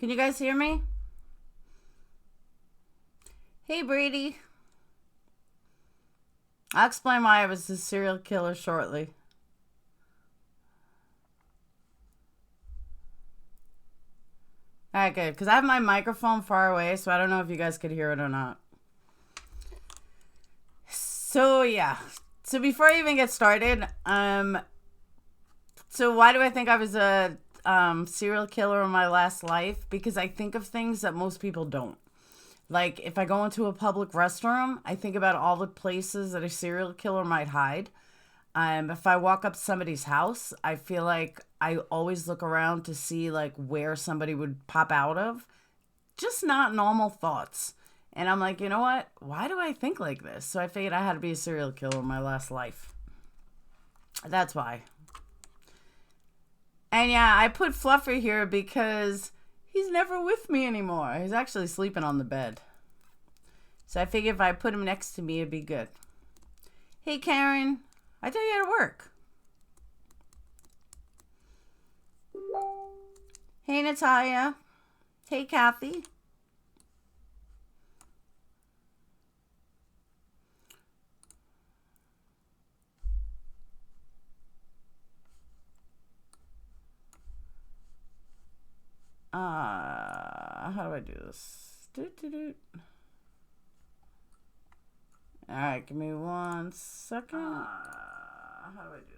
Can you guys hear me? Hey, Brady. I'll explain why I was a serial killer shortly. Alright, good. Because I have my microphone far away, so I don't know if you guys could hear it or not. So, yeah. So, before I even get started, so why do I think I was a serial killer in my last life? Because I think of things that most people don't. Like, if I go into a public restroom, I think about all the places that a serial killer might hide. If I walk up to somebody's house, I feel like I always look around to see, like, where somebody would pop out of. Just not normal thoughts. And I'm like, you know what? Why do I think like this? So I figured I had to be a serial killer in my last life. That's why. And yeah, I put Fluffer here because he's never with me anymore. He's actually sleeping on the bed. So I figured if I put him next to me, it'd be good. Hey, Karen. I thought you had to work. Hey, Natalia. Hey, Kathy. How do I do this? All right, give me 1 second. How do I do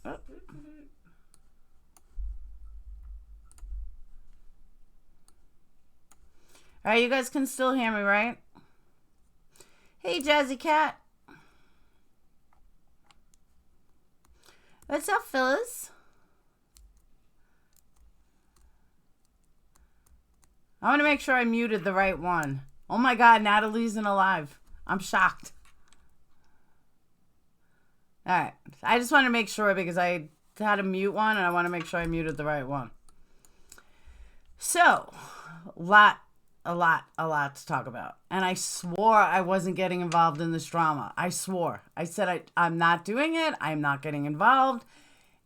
this? All right, you guys can still hear me, right? Hey, Jazzy Cat. What's up, Phyllis? I want to make sure I muted the right one. Oh my God, Natalie's isn't alive. I'm shocked. All right. I just want to make sure because I had to mute one and I want to make sure I muted the right one. So, a lot to talk about. And I swore I wasn't getting involved in this drama. I swore. I said I'm not doing it. I'm not getting involved.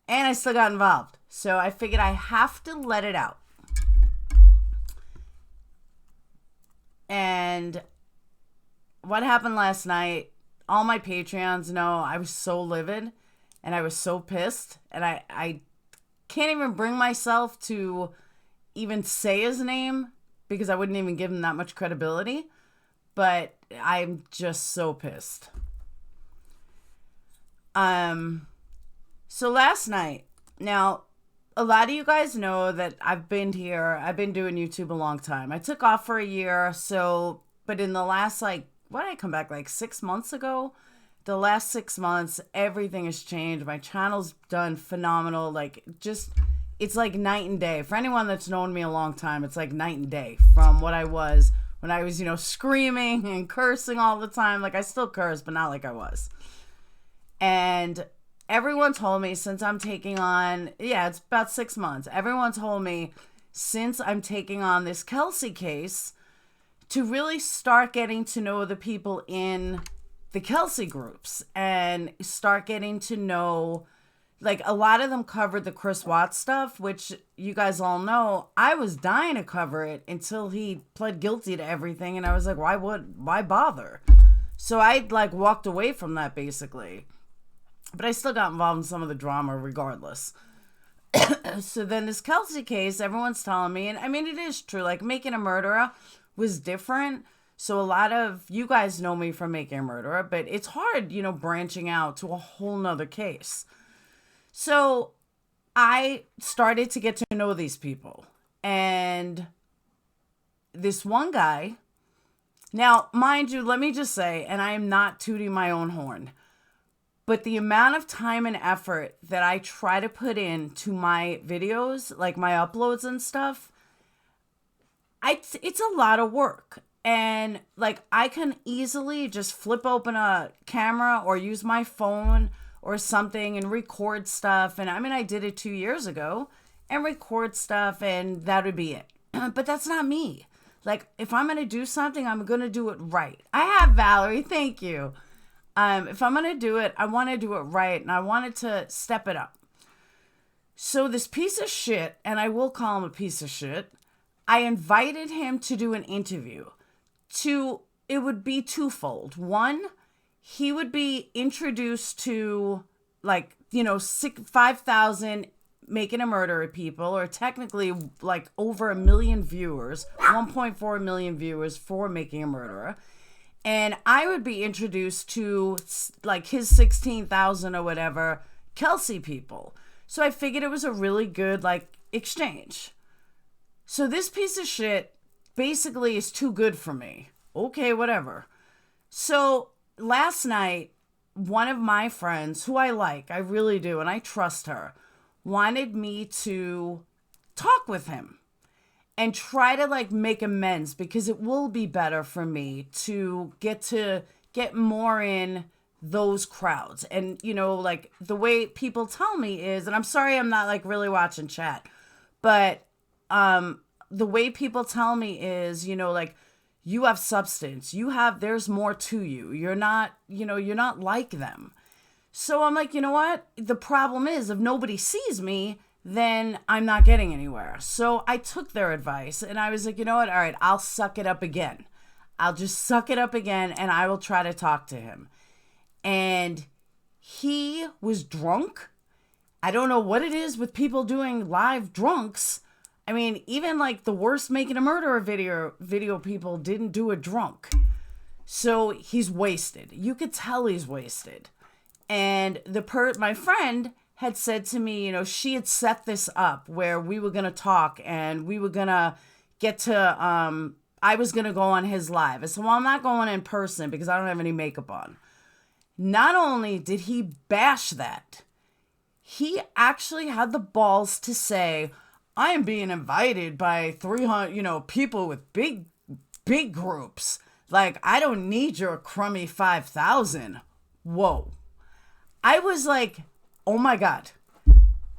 And I still got involved. So I figured I have to let it out. And what happened last night, all my Patreons know I was so livid and I was so pissed. And I can't even bring myself to even say his name because I wouldn't even give him that much credibility. But I'm just so pissed. So last night, now, a lot of you guys know that I've been doing YouTube a long time. I took off for a year, but in the last, what did I come back, 6 months ago? The last 6 months, everything has changed. My channel's done phenomenal. It's like night and day. For anyone that's known me a long time, it's like night and day from what I was when I was, screaming and cursing all the time. I still curse, but not like I was. And everyone told me since I'm taking on, it's about 6 months. Everyone told me since I'm taking on this Kelsey case to really start getting to know the people in the Kelsey groups and start getting to know, a lot of them covered the Chris Watts stuff, which you guys all know. I was dying to cover it until he pled guilty to everything. And I was like, why bother? So I walked away from that basically. But I still got involved in some of the drama regardless. So then this Kelsey case, everyone's telling me, and I mean, it is true, Making a Murderer was different. So a lot of you guys know me from Making a Murderer, but it's hard, branching out to a whole nother case. So I started to get to know these people. And this one guy, now, mind you, let me just say, and I am not tooting my own horn, but the amount of time and effort that I try to put into my videos, my uploads and stuff, it's a lot of work. And I can easily just flip open a camera or use my phone or something and record stuff. And I mean, I did it 2 years ago and record stuff and that would be it. But that's not me. If I'm going to do something, I'm going to do it right. I have Valerie. Thank you. If I'm going to do it, I want to do it right. And I wanted to step it up. So this piece of shit, and I will call him a piece of shit, I invited him to do an interview. It would be twofold. One, he would be introduced to 5,000 Making a Murderer people, or technically like over 1 million viewers, 1.4 million viewers for Making a Murderer. And I would be introduced to like his 16,000 or whatever Kelsey people. So I figured it was a really good exchange. So this piece of shit basically is too good for me. Okay, whatever. So last night, one of my friends, who I really do, and I trust her, wanted me to talk with him and try to make amends, because it will be better for me to get more in those crowds. And, the way people tell me is, and I'm sorry I'm not really watching chat, but the way people tell me is, you have substance, there's more to you. You're not like them. So I'm like, you know what? The problem is, if nobody sees me, then I'm not getting anywhere. So I took their advice and I was like, you know what? All right, I'll suck it up again. I'll just suck it up again and I will try to talk to him. And he was drunk. I don't know what it is with people doing live drunks. I mean, even the worst Making a Murderer video people didn't do it drunk. So he's wasted. You could tell he's wasted. And my friend had said to me, she had set this up where we were going to talk and we were going to get to, I was going to go on his live. I said, well, I'm not going in person because I don't have any makeup on. Not only did he bash that, he actually had the balls to say, I am being invited by 300, people with big groups. I don't need your crummy 5,000. Whoa. I was like, oh my God.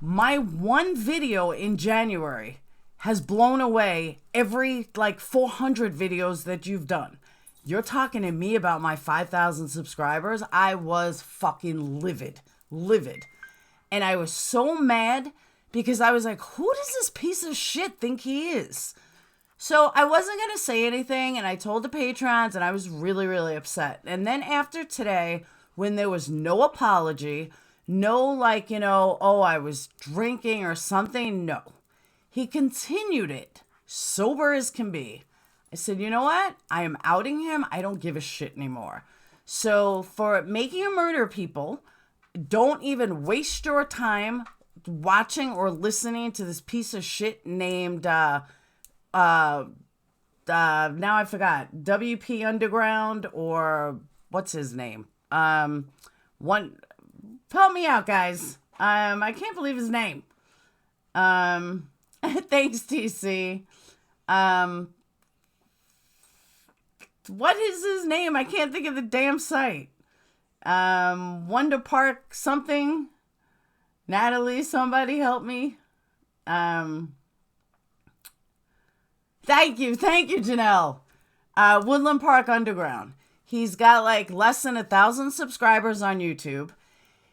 My one video in January has blown away every 400 videos that you've done. You're talking to me about my 5,000 subscribers. I was fucking livid. And I was so mad because I was like, who does this piece of shit think he is? So I wasn't going to say anything, and I told the patrons, and I was really, really upset. And then after today, when there was no apology, no oh, I was drinking or something, no. He continued it, sober as can be. I said, you know what? I am outing him. I don't give a shit anymore. So for Making a Murder people, don't even waste your time watching or listening to this piece of shit named now I forgot, WP Underground, or what's his name? Help me out, guys. I can't believe his name. Thanks, TC. What is his name? I can't think of the damn site. Wonder Park something. Natalie, somebody help me. Thank you, Janelle. Woodland Park Underground. He's got less than 1,000 subscribers on YouTube.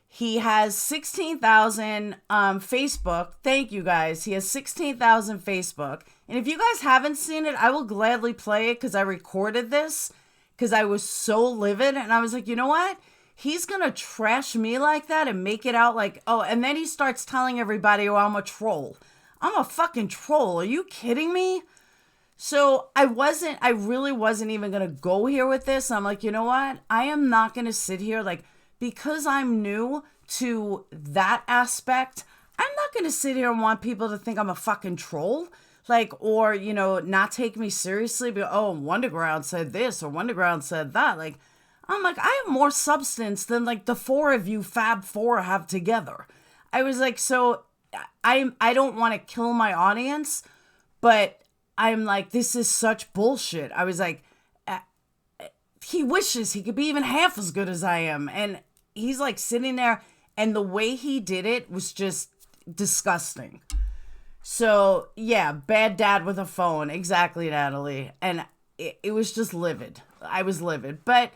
He has 16,000 Facebook. Thank you, guys. He has 16,000 Facebook. And if you guys haven't seen it, I will gladly play it because I recorded this because I was so livid. And I was like, you know what? He's going to trash me like that and make it out oh, and then he starts telling everybody, oh, I'm a troll. I'm a fucking troll. Are you kidding me? So I really wasn't even going to go here with this. I'm like, you know what? I am not going to sit here because I'm new to that aspect. I'm not going to sit here and want people to think I'm a fucking troll. Or, not take me seriously. But, oh, Wonderground said this or Wonderground said that. I'm like, I have more substance than the four of you Fab Four have together. I was like, so I don't want to kill my audience, but I'm like, this is such bullshit. I was like, he wishes he could be even half as good as I am. And he's sitting there, and the way he did it was just disgusting. So yeah, bad dad with a phone. Exactly, Natalie. And it was just livid. I was livid. But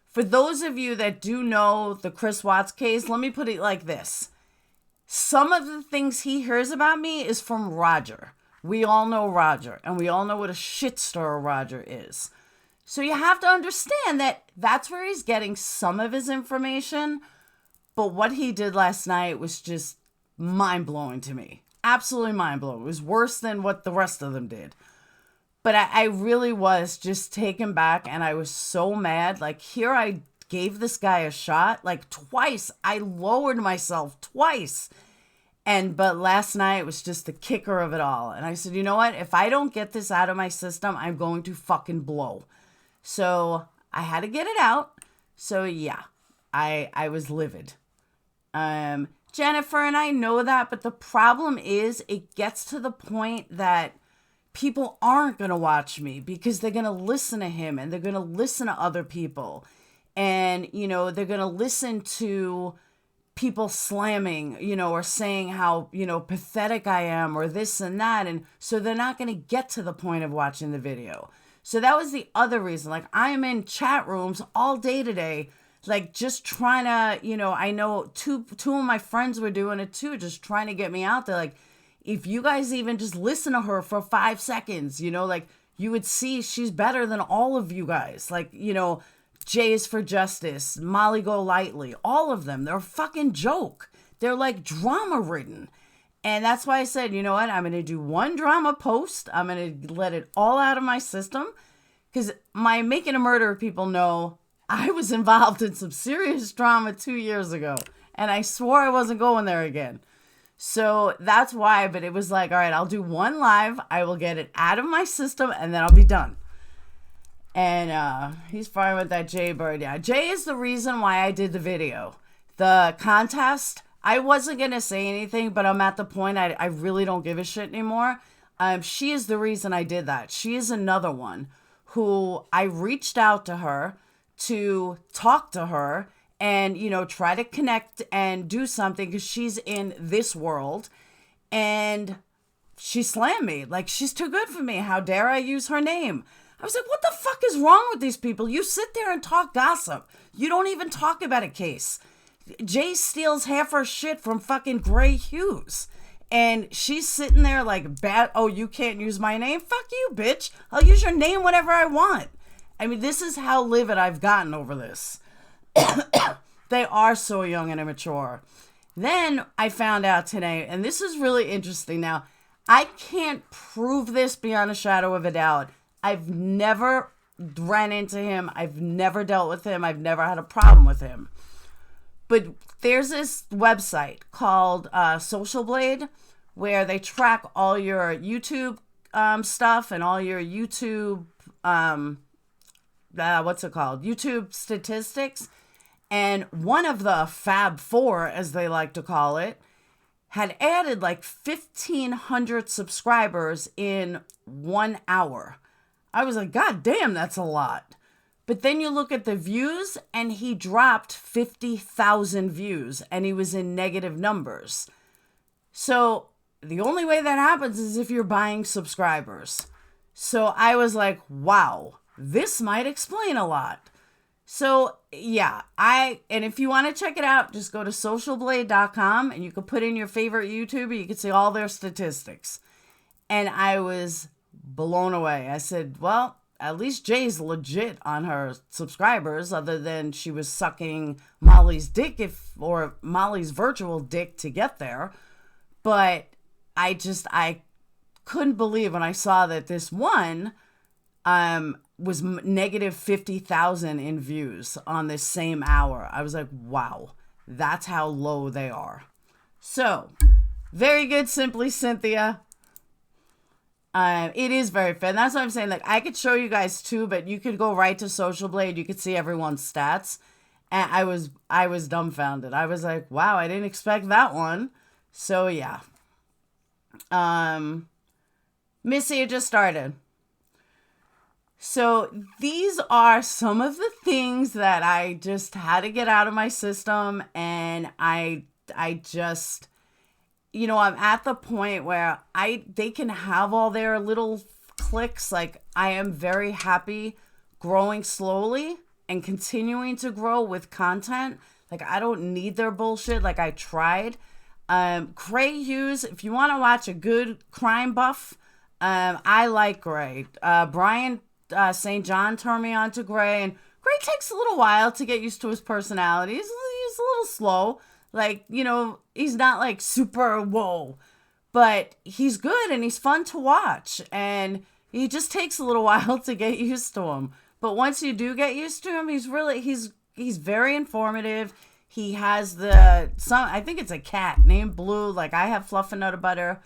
for those of you that do know the Chris Watts case, let me put it like this. Some of the things he hears about me is from Roger. We all know Roger, and we all know what a shitstirrer Roger is. So you have to understand that that's where he's getting some of his information. But what he did last night was just mind-blowing to me. Absolutely mind-blowing. It was worse than what the rest of them did. But I really was just taken back, and I was so mad. Like, here I gave this guy a shot, like twice. I lowered myself twice. But last night was just the kicker of it all. And I said, you know what? If I don't get this out of my system, I'm going to fucking blow. So I had to get it out. So yeah, I was livid. Jennifer, and I know that, but the problem is it gets to the point that people aren't going to watch me because they're going to listen to him and they're going to listen to other people. And, you know, they're going to listen to people slamming, you know, or saying how, you know, pathetic I am or this and that. And so they're not going to get to the point of watching the video. So that was the other reason. Like, I'm in chat rooms all day today, like just trying to, you know, I know two of my friends were doing it too, just trying to get me out there. Like, if you guys even just listen to her for 5 seconds, you know, like you would see she's better than all of you guys. Like, you know, Jay's for Justice, Molly Golightly, all of them. They're a fucking joke. They're like drama ridden. And that's why I said, you know what? I'm going to do one drama post. I'm going to let it all out of my system. Because my Making a Murderer people know I was involved in some serious drama 2 years ago. And I swore I wasn't going there again. So that's why. But it was like, all right, I'll do one live. I will get it out of my system. And then I'll be done. And he's fine with that Jay Bird. Yeah, Jay is the reason why I did the video. The contest, I wasn't going to say anything, but I'm at the point I really don't give a shit anymore. She is the reason I did that. She is another one who I reached out to her to talk to her and, you know, try to connect and do something because she's in this world. And she slammed me. Like, she's too good for me. How dare I use her name? I was like, what the fuck is wrong with these people? You sit there and talk gossip. You don't even talk about a case. Jay steals half her shit from fucking Gray Hughes. And she's sitting there like, oh, you can't use my name? Fuck you, bitch. I'll use your name whenever I want. I mean, this is how livid I've gotten over this. They are so young and immature. Then I found out today, and this is really interesting. Now, I can't prove this beyond a shadow of a doubt. I've never ran into him. I've never dealt with him. I've never had a problem with him. But there's this website called SocialBlade where they track all your YouTube stuff and all your YouTube, YouTube statistics. And one of the Fab Four, as they like to call it, had added like 1,500 subscribers in 1 hour. I was like, God damn, that's a lot. But then you look at the views, and he dropped 50,000 views, and he was in negative numbers. So the only way that happens is if you're buying subscribers. So I was like, wow, this might explain a lot. So yeah, and if you want to check it out, just go to socialblade.com, and you can put in your favorite YouTuber. You can see all their statistics. And I was blown away. I said, well, at least Jay's legit on her subscribers, other than she was sucking Molly's dick or Molly's virtual dick to get there. But I couldn't believe when I saw that this one was negative 50,000 in views on this same hour. I was like, wow, that's how low they are. So, very good, Simply Cynthia. It is very fair. That's what I'm saying. Like, I could show you guys too, but you could go right to Social Blade. You could see everyone's stats. And I was dumbfounded. I was like, wow, I didn't expect that one. So yeah. Missy, it just started. So these are some of the things that I just had to get out of my system. And I just, you know, I'm at the point where they can have all their little clicks. Like, I am very happy growing slowly and continuing to grow with content. Like, I don't need their bullshit. Like, I tried. Gray Hughes, if you want to watch a good crime buff, I like Gray. Brian St. John turned me on to Gray, and Gray takes a little while to get used to his personality. He's a little slow. Like, he's not like super whoa, but he's good and he's fun to watch. And he just takes a little while to get used to him. But once you do get used to him, he's very informative. He has I think it's a cat named Blue. Like I have Fluff and Nutter Butter.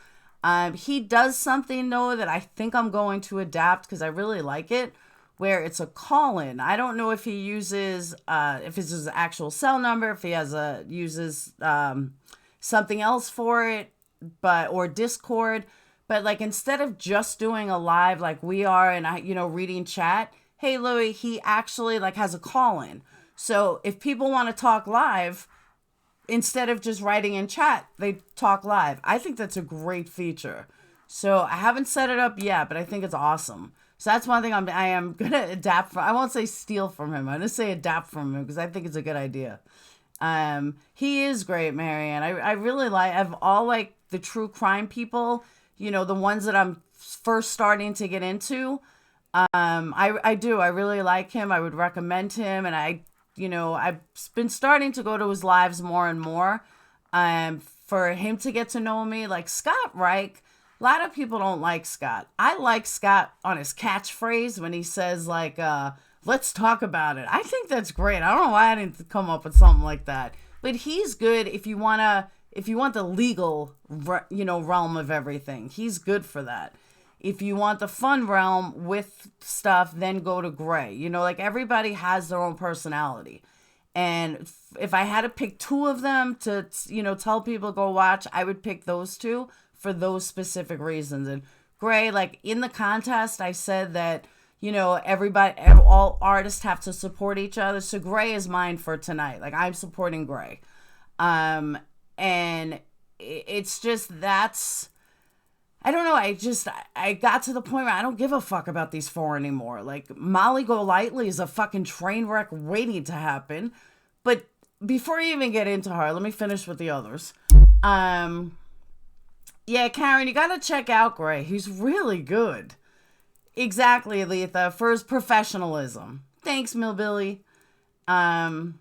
He does something though that I think I'm going to adapt because I really like it, where it's a call-in. I don't know if he uses, if it's his actual cell number, if he uses something else for it, or Discord. But like instead of just doing a live like we are and reading chat, hey Louie, he actually like has a call-in. So if people want to talk live, instead of just writing in chat, they talk live. I think that's a great feature. So I haven't set it up yet, but I think it's awesome. So that's one thing I am going to adapt from. I won't say steal from him. I'm going to say adapt from him because I think it's a good idea. He is great, Marianne. I really I've all like the true crime people, the ones that I'm first starting to get into. I do. I really like him. I would recommend him. And I've been starting to go to his lives more and more. For him to get to know me, like Scott Reich. A lot of people don't like Scott. I like Scott on his catchphrase when he says like, let's talk about it. I think that's great. I don't know why I didn't come up with something like that. But he's good if you want the legal, realm of everything. He's good for that. If you want the fun realm with stuff, then go to Gray. Like everybody has their own personality. And if I had to pick two of them to, tell people go watch, I would pick those two for those specific reasons. And Gray, like in the contest, I said that, all artists have to support each other. So Gray is mine for tonight. Like I'm supporting Gray. And it's just, I don't know. I got to the point where I don't give a fuck about these four anymore. Like Molly Golightly is a fucking train wreck waiting to happen. But before you even get into her, let me finish with the others. Yeah, Karen, you gotta check out Gray. He's really good. Exactly, Aletha, for his professionalism. Thanks, Millbilly. You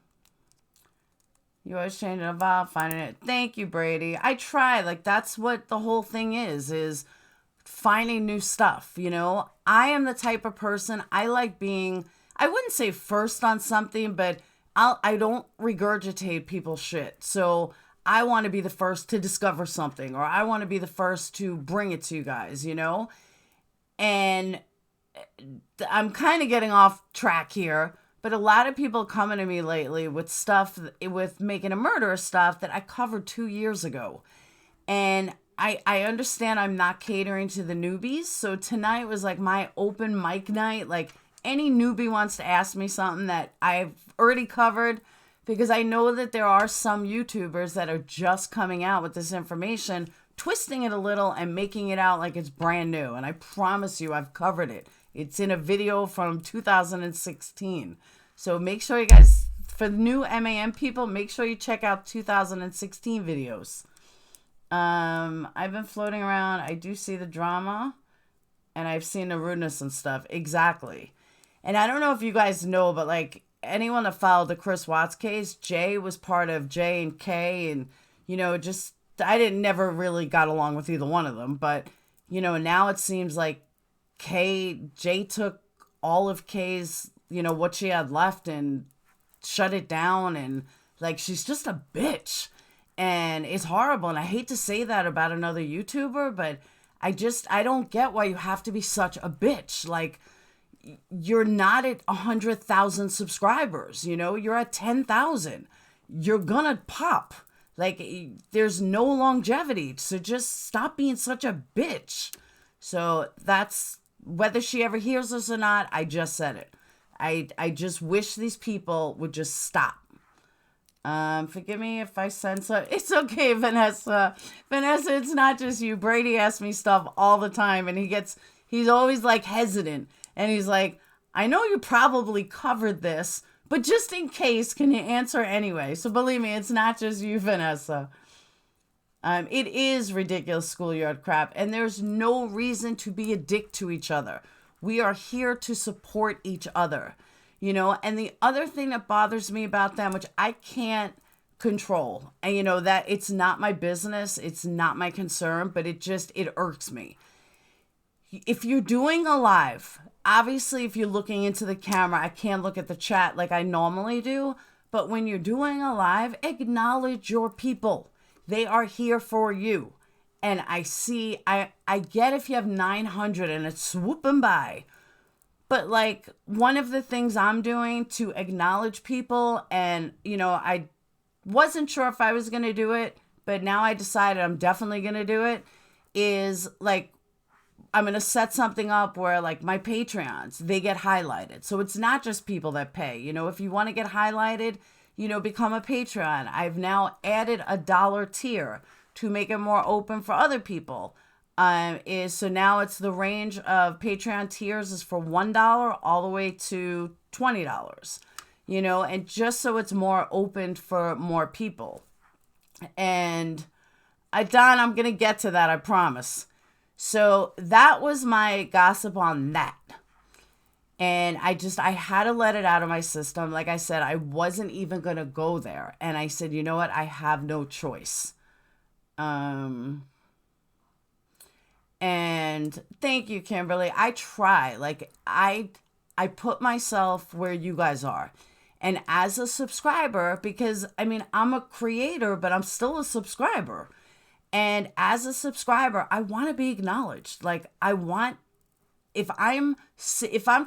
always changing about finding it. Thank you, Brady. I try. Like, that's what the whole thing is finding new stuff, I am the type of person, I like being, I wouldn't say first on something, but I don't regurgitate people's shit. So I want to be the first to discover something, or I want to be the first to bring it to you guys, And I'm kind of getting off track here, but a lot of people coming to me lately with stuff, with Making a Murderer stuff that I covered 2 years ago. And I understand I'm not catering to the newbies. So tonight was like my open mic night. Like any newbie wants to ask me something that I've already covered, because I know that there are some YouTubers that are just coming out with this information, twisting it a little and making it out like it's brand new. And I promise you, I've covered it. It's in a video from 2016. So make sure you guys, for the new MAM people, make sure you check out 2016 videos. I've been floating around. I do see the drama, and I've seen the rudeness and stuff. Exactly. And I don't know if you guys know, but like anyone that followed the Chris Watts case, Jay was part of J and K, and I never really got along with either one of them, but now it seems like Jay took all of K's, what she had left and shut it down, and like she's just a bitch, and it's horrible. And I hate to say that about another YouTuber, but I don't get why you have to be such a bitch. Like, you're not at 100,000 subscribers, you're at 10,000. You're gonna pop. Like, there's no longevity. So just stop being such a bitch. So that's, whether she ever hears this or not, I just said it. I just wish these people would just stop. Forgive me if I censor. It's okay, Vanessa. Vanessa, it's not just you. Brady asks me stuff all the time, and he's always like hesitant. And he's like, I know you probably covered this, but just in case, can you answer anyway? So believe me, it's not just you, Vanessa. It is ridiculous schoolyard crap, and there's no reason to be a dick to each other. We are here to support each other, you know. And the other thing that bothers me about them, which I can't control, and you know that it's not my business, it's not my concern, but it irks me. If you're doing a live, obviously if you're looking into the camera, I can't look at the chat like I normally do, but when you're doing a live, acknowledge your people. They are here for you. And I get if you have 900 and it's swooping by. But like one of the things I'm doing to acknowledge people, and you know, I wasn't sure if I was going to do it, but now I decided I'm definitely going to do it, is like I'm going to set something up where like my Patreons, they get highlighted. So it's not just people that pay. You know, if you want to get highlighted, you know, become a Patreon. I've now added a $1 tier to make it more open for other people. So now it's the range of Patreon tiers is for $1 all the way to $20, you know, and just so it's more open for more people. And Don, I'm going to get to that, I promise. So that was my gossip on that. And I had to let it out of my system. Like I said, I wasn't even going to go there. And I said, you know what? I have no choice. And thank you, Kimberly. I try. Like I put myself where you guys are. And as a subscriber, because I mean, I'm a creator, but I'm still a subscriber. And as a subscriber, I want to be acknowledged. Like if I'm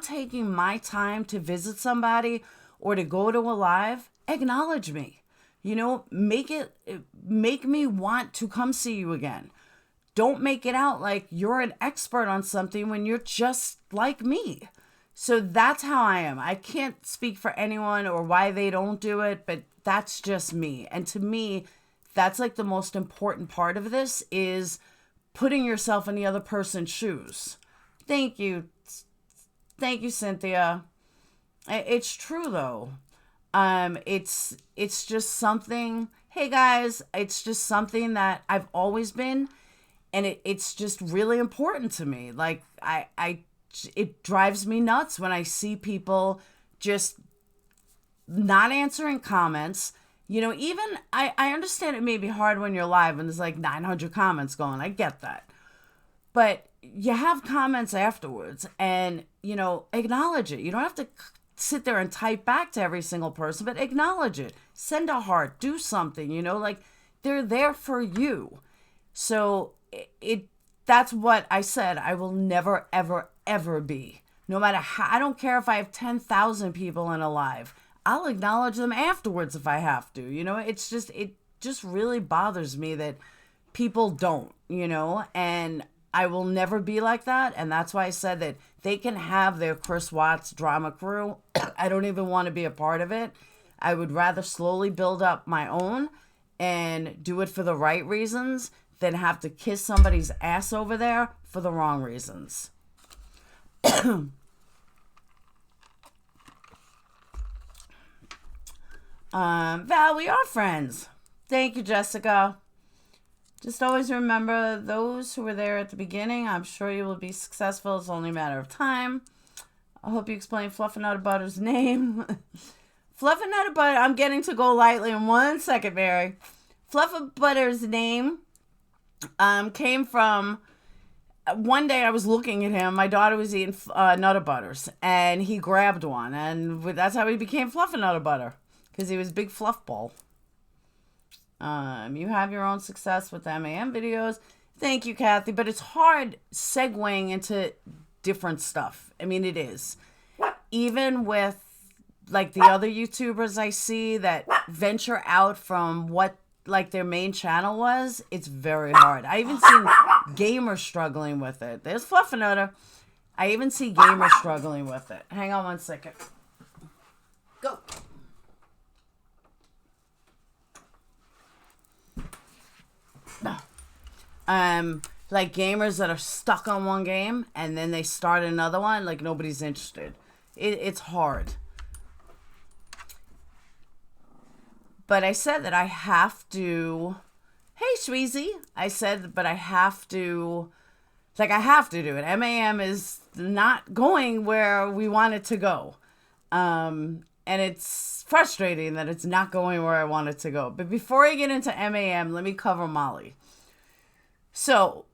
taking my time to visit somebody or to go to a live, acknowledge me. You know, make me want to come see you again. Don't make it out like you're an expert on something when you're just like me. So that's how I am. I can't speak for anyone or why they don't do it, but that's just me. And to me, that's like the most important part of this is putting yourself in the other person's shoes. Thank you. Thank you, Cynthia. It's true though. It's just something, hey guys, it's just something that I've always been, and it's just really important to me. Like it drives me nuts when I see people just not answering comments. You know, even I understand it may be hard when you're live and there's like 900 comments going. I get that. But you have comments afterwards and, you know, acknowledge it. You don't have to sit there and type back to every single person, but acknowledge it. Send a heart. Do something, you know, like they're there for you. So that's what I said. I will never, ever, ever be. No matter how, I don't care if I have 10,000 people in a live. I'll acknowledge them afterwards if I have to. You know, it just really bothers me that people don't, you know, and I will never be like that. And that's why I said that they can have their Chris Watts drama crew. I don't even want to be a part of it. I would rather slowly build up my own and do it for the right reasons than have to kiss somebody's ass over there for the wrong reasons. Val, we are friends. Thank you, Jessica. Just always remember those who were there at the beginning. I'm sure you will be successful. It's only a matter of time. I hope you explain Fluffernutter name. Fluffernutter, I'm getting to Golightly in 1 second, Mary. Flufferbutter's name came from, one day I was looking at him. My daughter was eating Nutter Butters, and he grabbed one, and that's how he became Fluffernutter Butter, because he was a big fluff ball. You have your own success with the MAM videos. Thank you, Kathy. But it's hard segueing into different stuff. I mean, it is. Even with, like, the other YouTubers I see that venture out from what, like, their main channel was, it's very hard. I even seen gamers struggling with it. There's Fluffernutter. I even see gamers struggling with it. Hang on 1 second. Go. Like gamers that are stuck on one game and then they start another one, like nobody's interested. It's hard. But I said that I have to hey, Shweezy. I said, but I have to, like, I have to do it. MAM is not going where we want it to go. And it's frustrating that it's not going where I want it to go. But before I get into MAM, let me cover Molly. So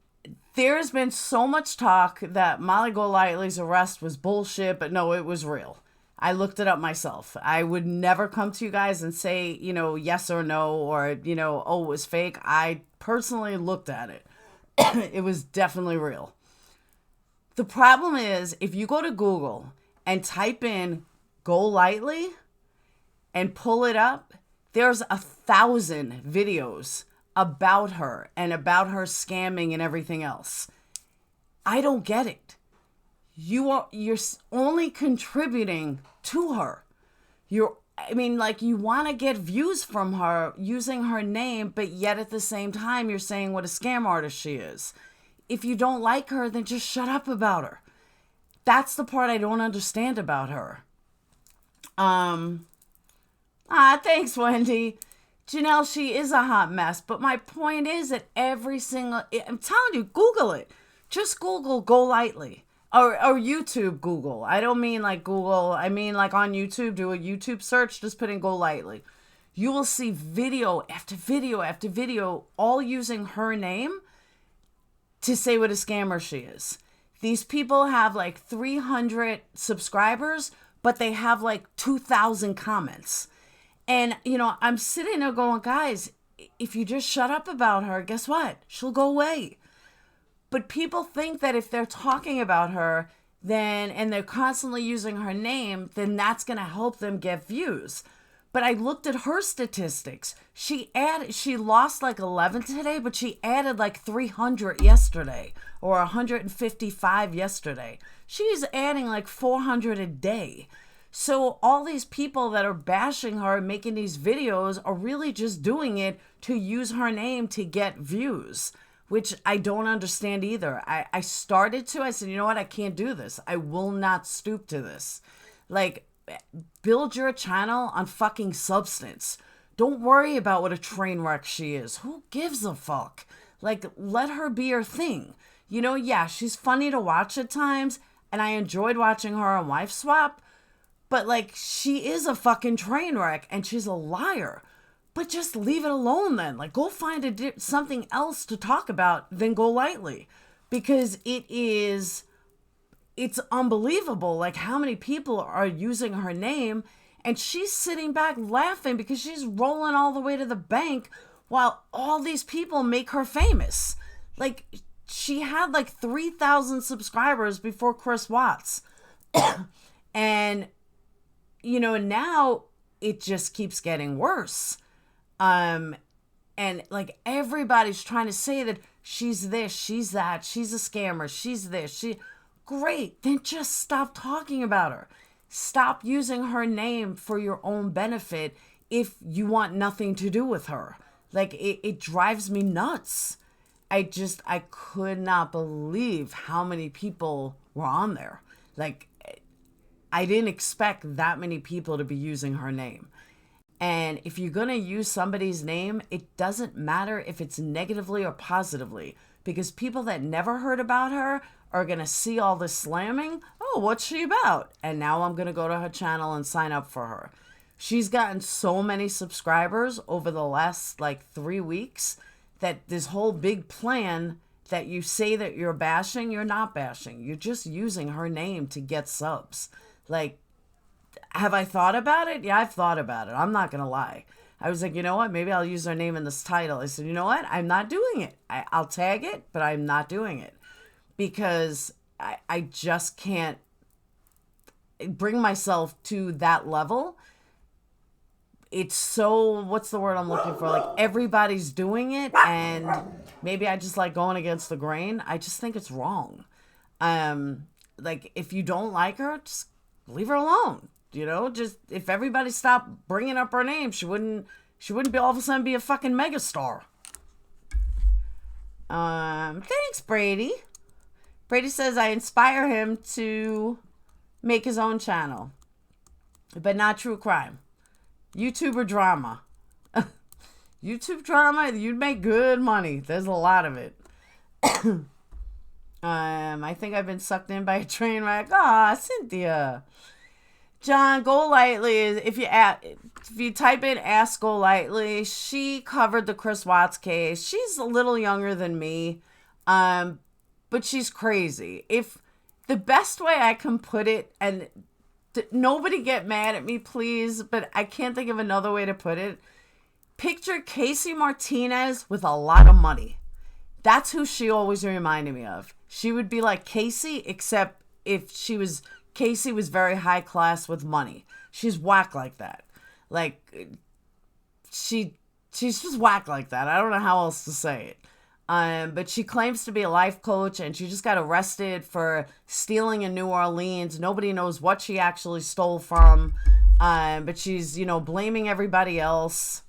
there's been so much talk that Molly Golightly's arrest was bullshit, but no, it was real. I looked it up myself. I would never come to you guys and say, you know, yes or no, or, you know, oh, it was fake. I personally looked at it. It was definitely real. The problem is, if you go to Google and type in Golightly and pull it up, there's 1,000 videos about her and about her scamming and everything else. I don't get it. You're only contributing to her. You want to get views from her using her name, but yet at the same time you're saying what a scam artist she is. If you don't like her, then just shut up about her. That's the part I don't understand about her. Thanks, Wendy. Janelle, she is a hot mess, but my point is that I'm telling you, Google it. Just Google Golightly. Or YouTube Google. I don't mean like Google. I mean like on YouTube. Do a YouTube search. Just put in Golightly. You will see video after video after video, all using her name to say what a scammer she is. These people have like 300 subscribers, but they have like 2,000 comments. And, you know, I'm sitting there going, guys, if you just shut up about her, guess what? She'll go away. But people think that if they're talking about her, and they're constantly using her name, then that's going to help them get views. But I looked at her statistics. She lost like 11 today, but she added like 300 yesterday, or 155 yesterday. She's adding like 400 a day. So all these people that are bashing her, making these videos, are really just doing it to use her name to get views, which I don't understand either. I said, you know what? I can't do this. I will not stoop to this. Like, build your channel on fucking substance. Don't worry about what a train wreck she is. Who gives a fuck? Like, let her be her thing. You know, yeah, she's funny to watch at times, and I enjoyed watching her on Wife Swap, but, like, she is a fucking train wreck, and she's a liar. But just leave it alone then. Like, go find something else to talk about than Golightly. Because it's unbelievable, like, how many people are using her name, and she's sitting back laughing because she's rolling all the way to the bank while all these people make her famous. Like, she had, like, 3,000 subscribers before Chris Watts. And, you know, now it just keeps getting worse. And like everybody's trying to say that she's this, she's that, she's a scammer, she's this, great. Then just stop talking about her. Stop using her name for your own benefit if you want nothing to do with her. Like, it drives me nuts. I could not believe how many people were on there. Like, I didn't expect that many people to be using her name. And if you're going to use somebody's name, it doesn't matter if it's negatively or positively, because people that never heard about her are going to see all this slamming. Oh, what's she about? And now I'm going to go to her channel and sign up for her. She's gotten so many subscribers over the last like 3 weeks that this whole big plan that you say that you're bashing, you're not bashing. You're just using her name to get subs. Like, have I thought about it? Yeah, I've thought about it. I'm not going to lie. I was like, you know what? Maybe I'll use her name in this title. I said, you know what? I'm not doing it. I'll tag it, but I'm not doing it. Because I just can't bring myself to that level. It's so, what's the word I'm looking for? Like, everybody's doing it, and maybe I just like going against the grain. I just think it's wrong. Like, if you don't like her, just leave her alone. You know, just if everybody stopped bringing up her name, she wouldn't be all of a sudden be a fucking megastar. Thanks, Brady. Brady says I inspire him to make his own channel, but not true crime. YouTuber drama. YouTube drama, you'd make good money. There's a lot of it. I think I've been sucked in by a train wreck. Ah, Cynthia. John, Golightly is if you type in Ask Golightly, she covered the Chris Watts case. She's a little younger than me, but she's crazy. If the best way I can put it, and nobody get mad at me, please, but I can't think of another way to put it. Picture Casey Martinez with a lot of money. That's who she always reminded me of. She would be like Casey, except if Casey was very high class with money. She's whack like that. Like, she's just whack like that. I don't know how else to say it. But she claims to be a life coach, and she just got arrested for stealing in New Orleans. Nobody knows what she actually stole from. But she's, blaming everybody else.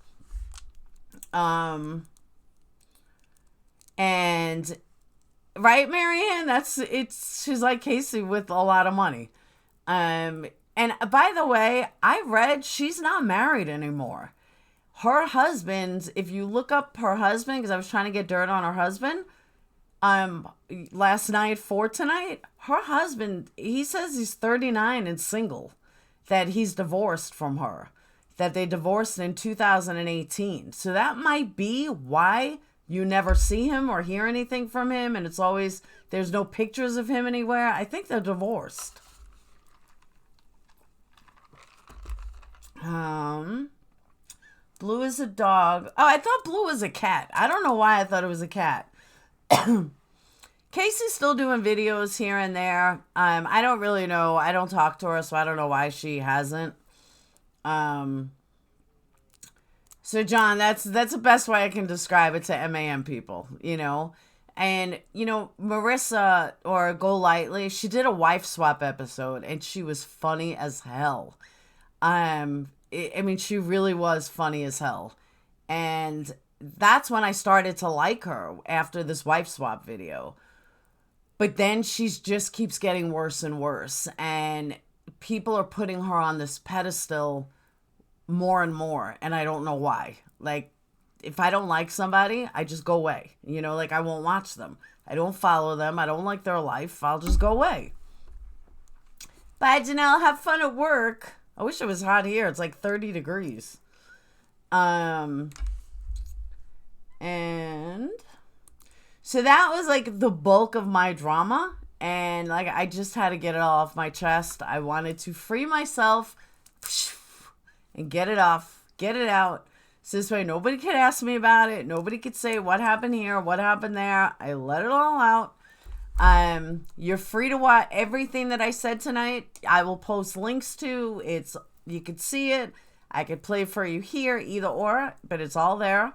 And right, Marianne, she's like Casey with a lot of money. And by the way, I read she's not married anymore. Her husband, if you look up her husband, because I was trying to get dirt on her husband, last night for tonight, her husband, he says he's 39 and single, that he's divorced from her, that they divorced in 2018. So that might be why you never see him or hear anything from him, and it's always, there's no pictures of him anywhere. I think they're divorced. Blue is a dog. Oh, I thought Blue was a cat. I don't know why I thought it was a cat. Casey's still doing videos here and there. I don't really know. I don't talk to her, so I don't know why she hasn't. So John, that's the best way I can describe it to MAM people, And, Marissa, or Golightly, she did a wife swap episode, and she was funny as hell. She really was funny as hell. And that's when I started to like her, after this wife swap video. But then she just keeps getting worse and worse. And people are putting her on this pedestal more and more. And I don't know why. Like, if I don't like somebody, I just go away. I won't watch them. I don't follow them. I don't like their life. I'll just go away. Bye, Janelle. Have fun at work. I wish it was hot here. It's like 30 degrees. And so that was like the bulk of my drama. And like, I just had to get it all off my chest. I wanted to free myself and get it off, get it out. So this way nobody could ask me about it. Nobody could say what happened here, what happened there. I let it all out. You're free to watch everything that I said tonight. I will post links to you could see it. I could play for you here, either or, but it's all there.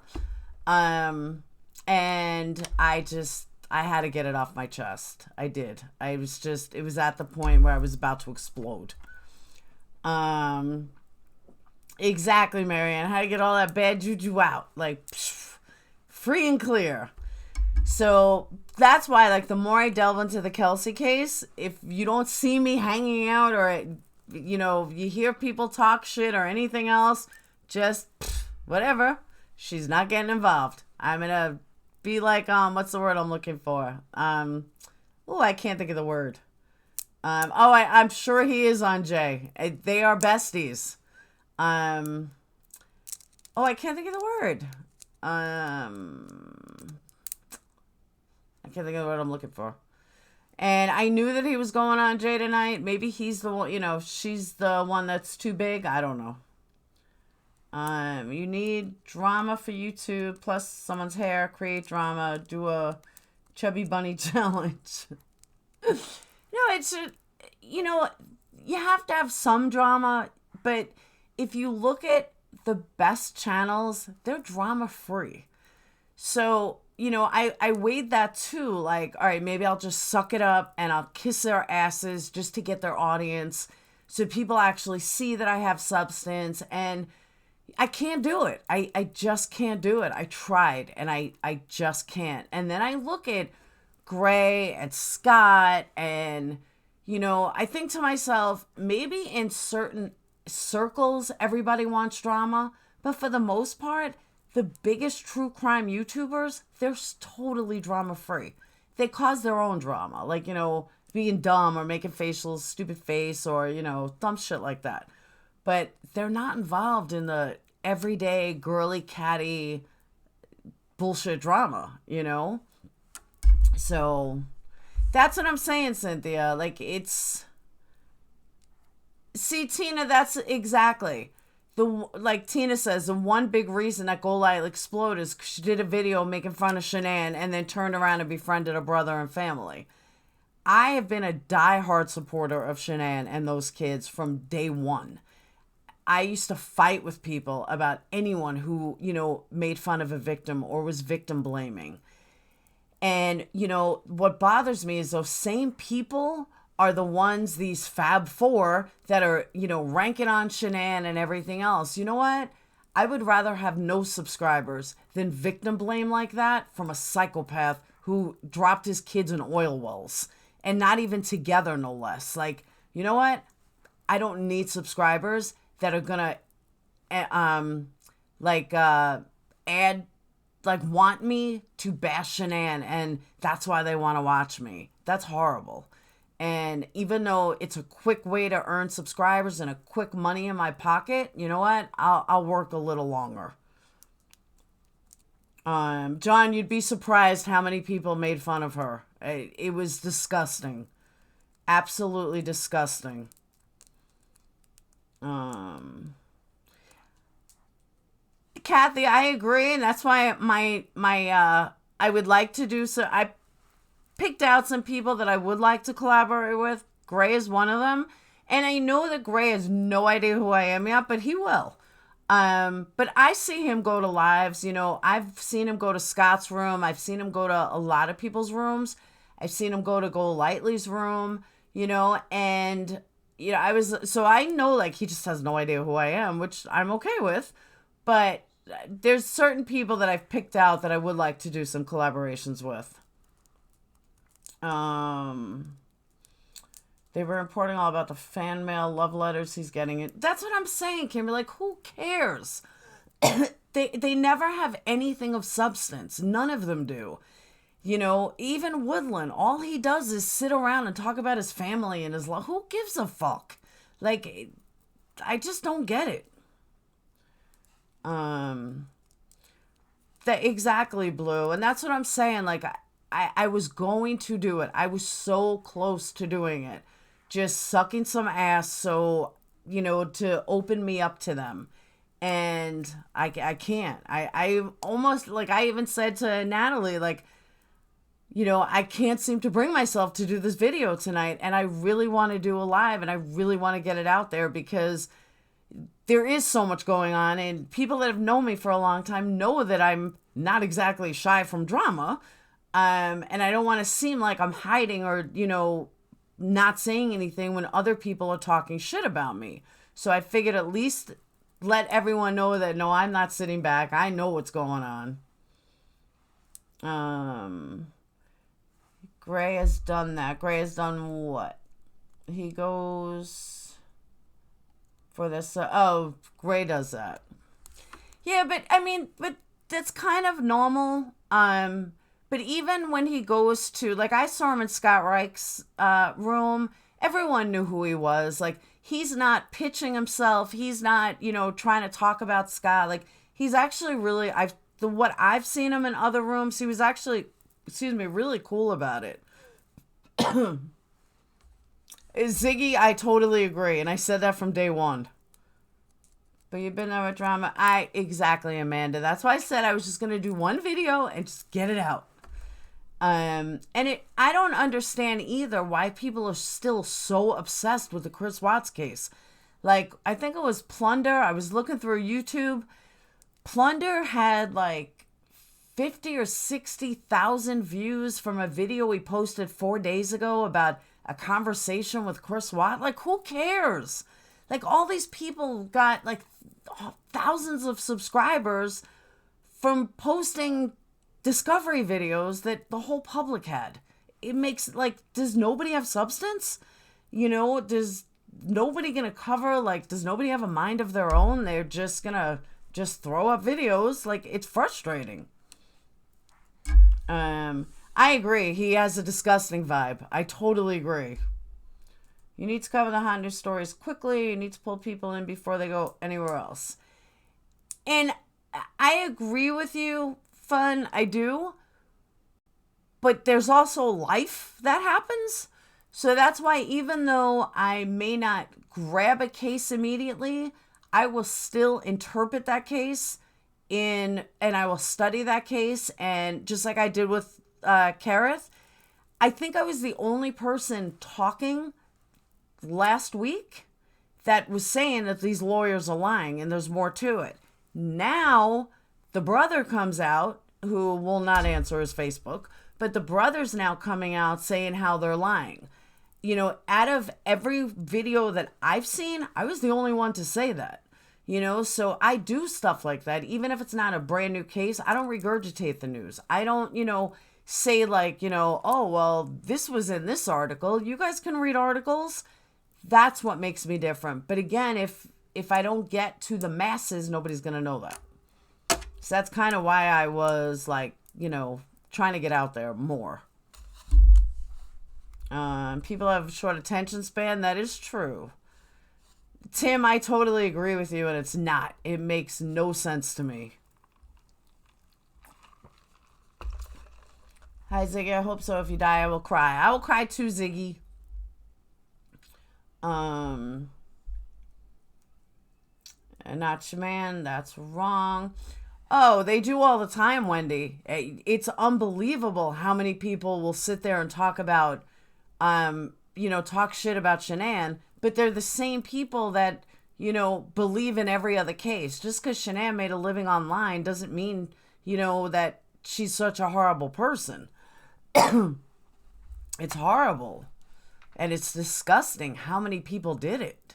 And I had to get it off my chest. I did. It was at the point where I was about to explode. Exactly, Marianne. How to get all that bad juju out. Like, free and clear. So that's why, like, the more I delve into the Kelsey case, if you don't see me hanging out, or, you hear people talk shit or anything else, just whatever. She's not getting involved. I'm going to be like, what's the word I'm looking for? I can't think of the word. I'm sure he is on Jay. They are besties. I can't think of the word. I can't think of what I'm looking for. And I knew that he was going on Jay tonight. Maybe he's the one, she's the one that's too big. I don't know. You need drama for YouTube, plus someone's hair, create drama, do a chubby bunny challenge. It's, you have to have some drama, but if you look at the best channels, they're drama free. So, I weighed that too. Like, all right, maybe I'll just suck it up and I'll kiss their asses just to get their audience, so people actually see that I have substance. And I can't do it. I just can't do it. I tried, and I just can't. And then I look at Gray and Scott, and, I think to myself, maybe in certain circles, everybody wants drama, but for the most part, the biggest true crime YouTubers, they're totally drama free. They cause their own drama, like, being dumb or making facial stupid face or, dumb shit like that. But they're not involved in the everyday girly catty bullshit drama, So that's what I'm saying, Cynthia. Like, see, Tina, that's exactly like Tina says, the one big reason that Golightly exploded is she did a video making fun of Shanann and then turned around and befriended her brother and family. I have been a diehard supporter of Shanann and those kids from day one. I used to fight with people about anyone who, made fun of a victim or was victim blaming. And, what bothers me is those same people are the ones, these Fab Four, that are, ranking on Shanann and everything else. You know what? I would rather have no subscribers than victim blame like that from a psychopath who dropped his kids in oil wells. And not even together, no less. Like, you know what? I don't need subscribers that are gonna, want me to bash Shanann, and that's why they want to watch me. That's horrible. And even though it's a quick way to earn subscribers and a quick money in my pocket, you know what? I'll work a little longer. John, you'd be surprised how many people made fun of her. It was disgusting. Absolutely disgusting. Kathy, I agree, and that's why I would like to do so. I picked out some people that I would like to collaborate with. Gray is one of them, and I know that Gray has no idea who I am yet, but he will. But I see him go to lives. I've seen him go to Scott's room. I've seen him go to a lot of people's rooms. I've seen him go to Golightly's room. And so I know, like, he just has no idea who I am, which I'm okay with. But there's certain people that I've picked out that I would like to do some collaborations with. They were reporting all about the fan mail, love letters he's getting. It. That's what I'm saying, Kimberly. Like, who cares? They never have anything of substance. None of them do. Even Woodland, all he does is sit around and talk about his family and his love. Who gives a fuck? Like, I just don't get it. Exactly, Blue. And that's what I'm saying. Like, I was going to do it. I was so close to doing it. Just sucking some ass so, to open me up to them. And I can't. I almost, like, I even said to Natalie, like, I can't seem to bring myself to do this video tonight. And I really want to do a live, and I really want to get it out there because there is so much going on. And people that have known me for a long time know that I'm not exactly shy from drama. And I don't want to seem like I'm hiding or, not saying anything when other people are talking shit about me. So I figured at least let everyone know that, no, I'm not sitting back. I know what's going on. Gray has done that. Gray has done what? He goes for this. Gray does that. Yeah, but that's kind of normal. But even when he goes to, like, I saw him in Scott Reich's room, everyone knew who he was. Like, he's not pitching himself. He's not, trying to talk about Scott. Like, he's actually really, what I've seen him in other rooms, he was actually, really cool about it. Ziggy, I totally agree. And I said that from day one. But you've been there with drama. Exactly, Amanda. That's why I said I was just going to do one video and just get it out. I don't understand either why people are still so obsessed with the Chris Watts case. Like, I think it was Plunder. I was looking through YouTube. Plunder had like 50 or 60,000 views from a video we posted 4 days ago about a conversation with Chris Watt. Like, who cares? Like, all these people got like thousands of subscribers from posting discovery videos that the whole public had. It makes, like, does nobody have substance? Does nobody gonna cover, like, does nobody have a mind of their own? They're just gonna just throw up videos. Like, it's frustrating. I agree. He has a disgusting vibe. I totally agree. You need to cover the hot news stories quickly. You need to pull people in before they go anywhere else. And I agree with you, Fun. I do. But there's also life that happens. So that's why even though I may not grab a case immediately, I will still interpret that case and I will study that case. And just like I did with Kareth, I think I was the only person talking last week that was saying that these lawyers are lying and there's more to it. Now the brother comes out, who will not answer his Facebook, but the brother's now coming out saying how they're lying. You know, out of every video that I've seen, I was the only one to say that. You know, so I do stuff like that. Even if it's not a brand new case, I don't regurgitate the news. I don't, say like, oh, well, this was in this article. You guys can read articles. That's what makes me different. But again, if I don't get to the masses, nobody's going to know that. So that's kind of why I was like, trying to get out there more. People have short attention span. That is true. Tim, I totally agree with you, and it's not. It makes no sense to me. Hi, Ziggy. I hope so. If you die, I will cry. I will cry too, Ziggy. And not Shaman. That's wrong. Oh, they do all the time, Wendy. It's unbelievable how many people will sit there and talk about, talk shit about Shanann, but they're the same people that, believe in every other case. Just because Shanann made a living online doesn't mean, that she's such a horrible person. It's horrible. And it's disgusting how many people did it.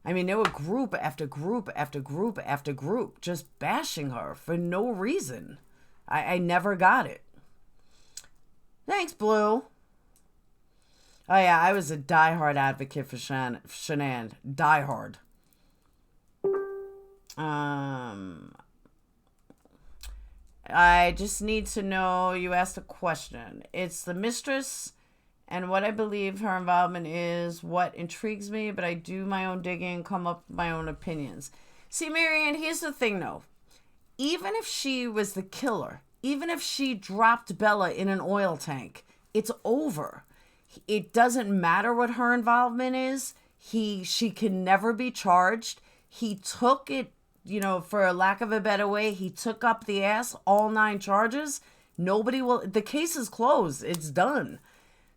I mean, there were group after group after group after group just bashing her for no reason. I never got it. Thanks, Blue. Oh, yeah, I was a diehard advocate for Shanann. Diehard. I just need to know, you asked a question. It's the mistress and what I believe her involvement is what intrigues me, but I do my own digging and come up with my own opinions. See, Marianne, here's the thing, though. Even if she was the killer, even if she dropped Bella in an oil tank, it's over. It doesn't matter what her involvement is. She can never be charged. He took it, for a lack of a better way, he took up the ass, all 9 charges. The case is closed. It's done.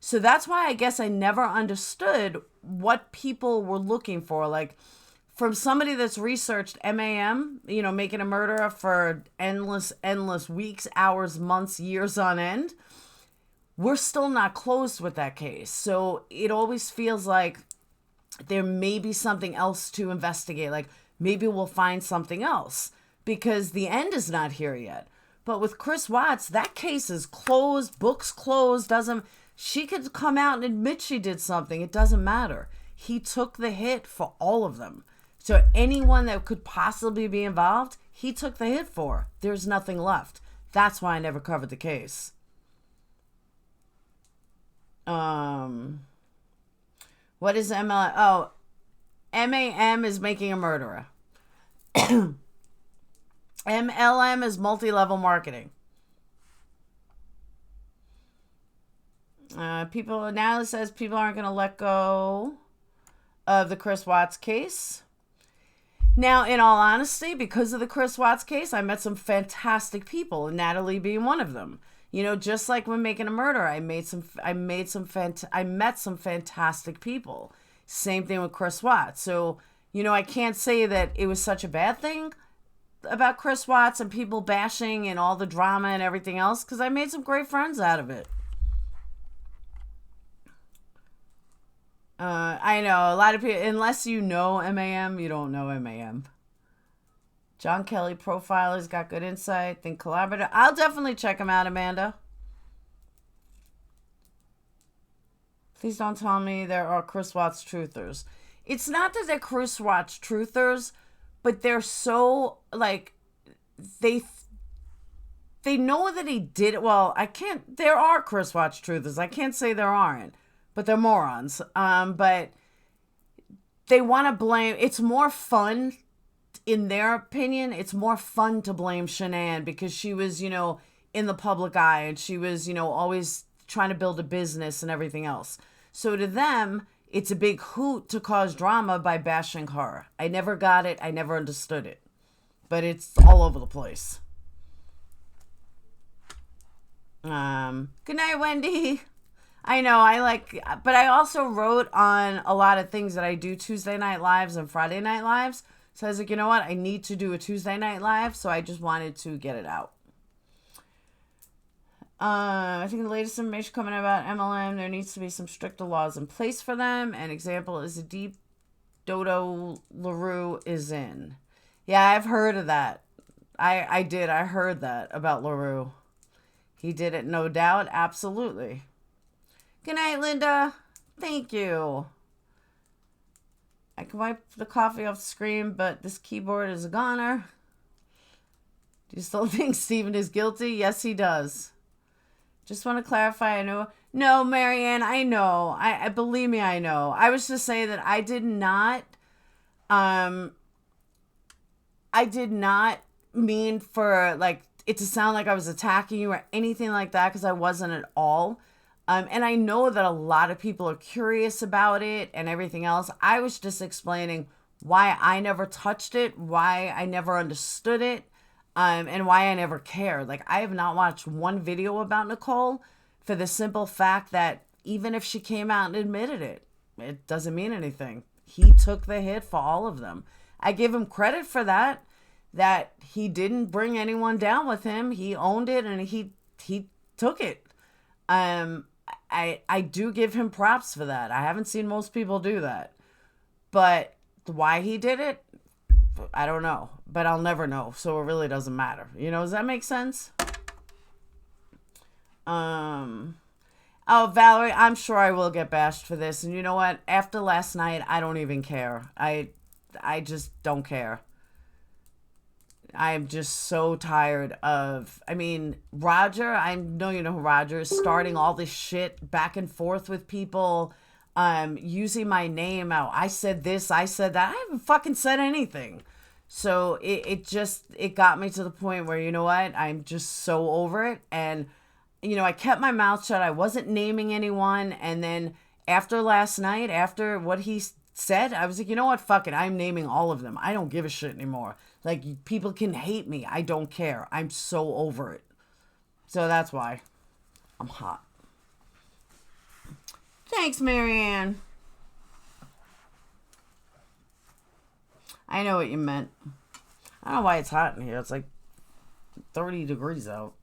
So that's why I guess I never understood what people were looking for. Like, from somebody that's researched MAM, making a murderer for endless weeks, hours, months, years on end, we're still not closed with that case. So it always feels like there may be something else to investigate. Like, maybe we'll find something else because the end is not here yet. But with Chris Watts, that case is closed, books closed, she could come out and admit she did something. It doesn't matter. He took the hit for all of them. So anyone that could possibly be involved, he took the hit for. There's nothing left. That's why I never covered the case. What is MLM? Oh, MAM is making a murderer. MLM is multi-level marketing. People now, it says people aren't going to let go of the Chris Watts case. Now, in all honesty, because of the Chris Watts case, I met some fantastic people, and Natalie being one of them. Just like when making a murder, I met some fantastic people. Same thing with Chris Watts. So, I can't say that it was such a bad thing about Chris Watts and people bashing and all the drama and everything else, because I made some great friends out of it. I know a lot of people, unless you know MAM, you don't know MAM. John Kelly profiler's got good insight. Think collaborative. I'll definitely check him out, Amanda. Please don't tell me there are Chris Watts truthers. It's not that they're Chris Watts truthers, but they're so like they they know that he did it. Well, I can't. There are Chris Watch truthers. I can't say there aren't, but they're morons. But they want to blame. It's more fun, in their opinion. It's more fun to blame Shanann because she was, in the public eye, and she was, always trying to build a business and everything else. So to them, it's a big hoot to cause drama by bashing her. I never got it. I never understood it, but it's all over the place. Good night, Wendy. I know but I also wrote on a lot of things that I do Tuesday night lives and Friday night lives. So I was like, you know what? I need to do a Tuesday night live. So I just wanted to get it out. I think the latest information coming about MLM, there needs to be some stricter laws in place for them. An example is the deep Dodo LaRue is in. Yeah, I've heard of that. I did. I heard that about LaRue. He did it, no doubt. Absolutely. Good night, Linda. Thank you. I can wipe the coffee off the screen, but this keyboard is a goner. Do you still think Steven is guilty? Yes, he does. Just want to clarify. I know. No, Marianne, I know. I believe me, I know. I was just saying that I did not mean for it to sound like I was attacking you or anything like that, because I wasn't at all. And I know that a lot of people are curious about it and everything else. I was just explaining why I never touched it, why I never understood it, and why I never cared. I have not watched one video about Nicole for the simple fact that even if she came out and admitted it, it doesn't mean anything. He took the hit for all of them. I give him credit for that he didn't bring anyone down with him. He owned it and he took it. I do give him props for that. I haven't seen most people do that. But why he did it, I don't know. But I'll never know, so it really doesn't matter. Does that make sense? Oh, Valerie, I'm sure I will get bashed for this. And you know what? After last night, I don't even care. I just don't care. I'm just so tired of, Roger, I know you know who Roger is, starting all this shit back and forth with people, using my name out. I said this, I said that. I haven't fucking said anything. So it got me to the point where, you know what, I'm just so over it. And, I kept my mouth shut. I wasn't naming anyone. And then after last night, after what he said, I was like, you know what, fuck it. I'm naming all of them. I don't give a shit anymore. People can hate me. I don't care. I'm so over it. So that's why I'm hot. Thanks, Marianne. I know what you meant. I don't know why it's hot in here. It's 30 degrees out.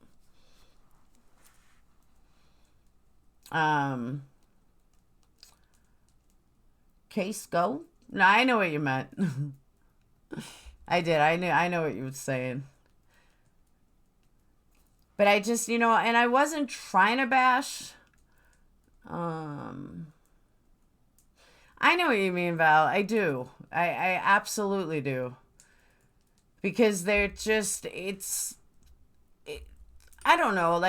Case go? No, I know what you meant. I did. I know what you were saying. But I just, and I wasn't trying to bash. I know what you mean, Val. I do. I absolutely do. Because they're just, I don't know,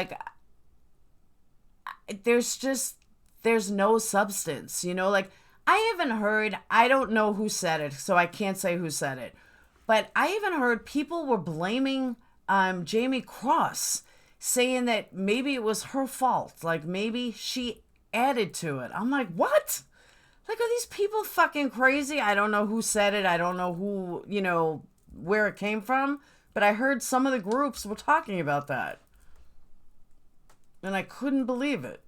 there's no substance, I even heard, I don't know who said it, so I can't say who said it. But I even heard people were blaming Jamie Cross, saying that maybe it was her fault. Maybe she added to it. I'm like, what? Are these people fucking crazy? I don't know who said it. I don't know who, where it came from. But I heard some of the groups were talking about that. And I couldn't believe it.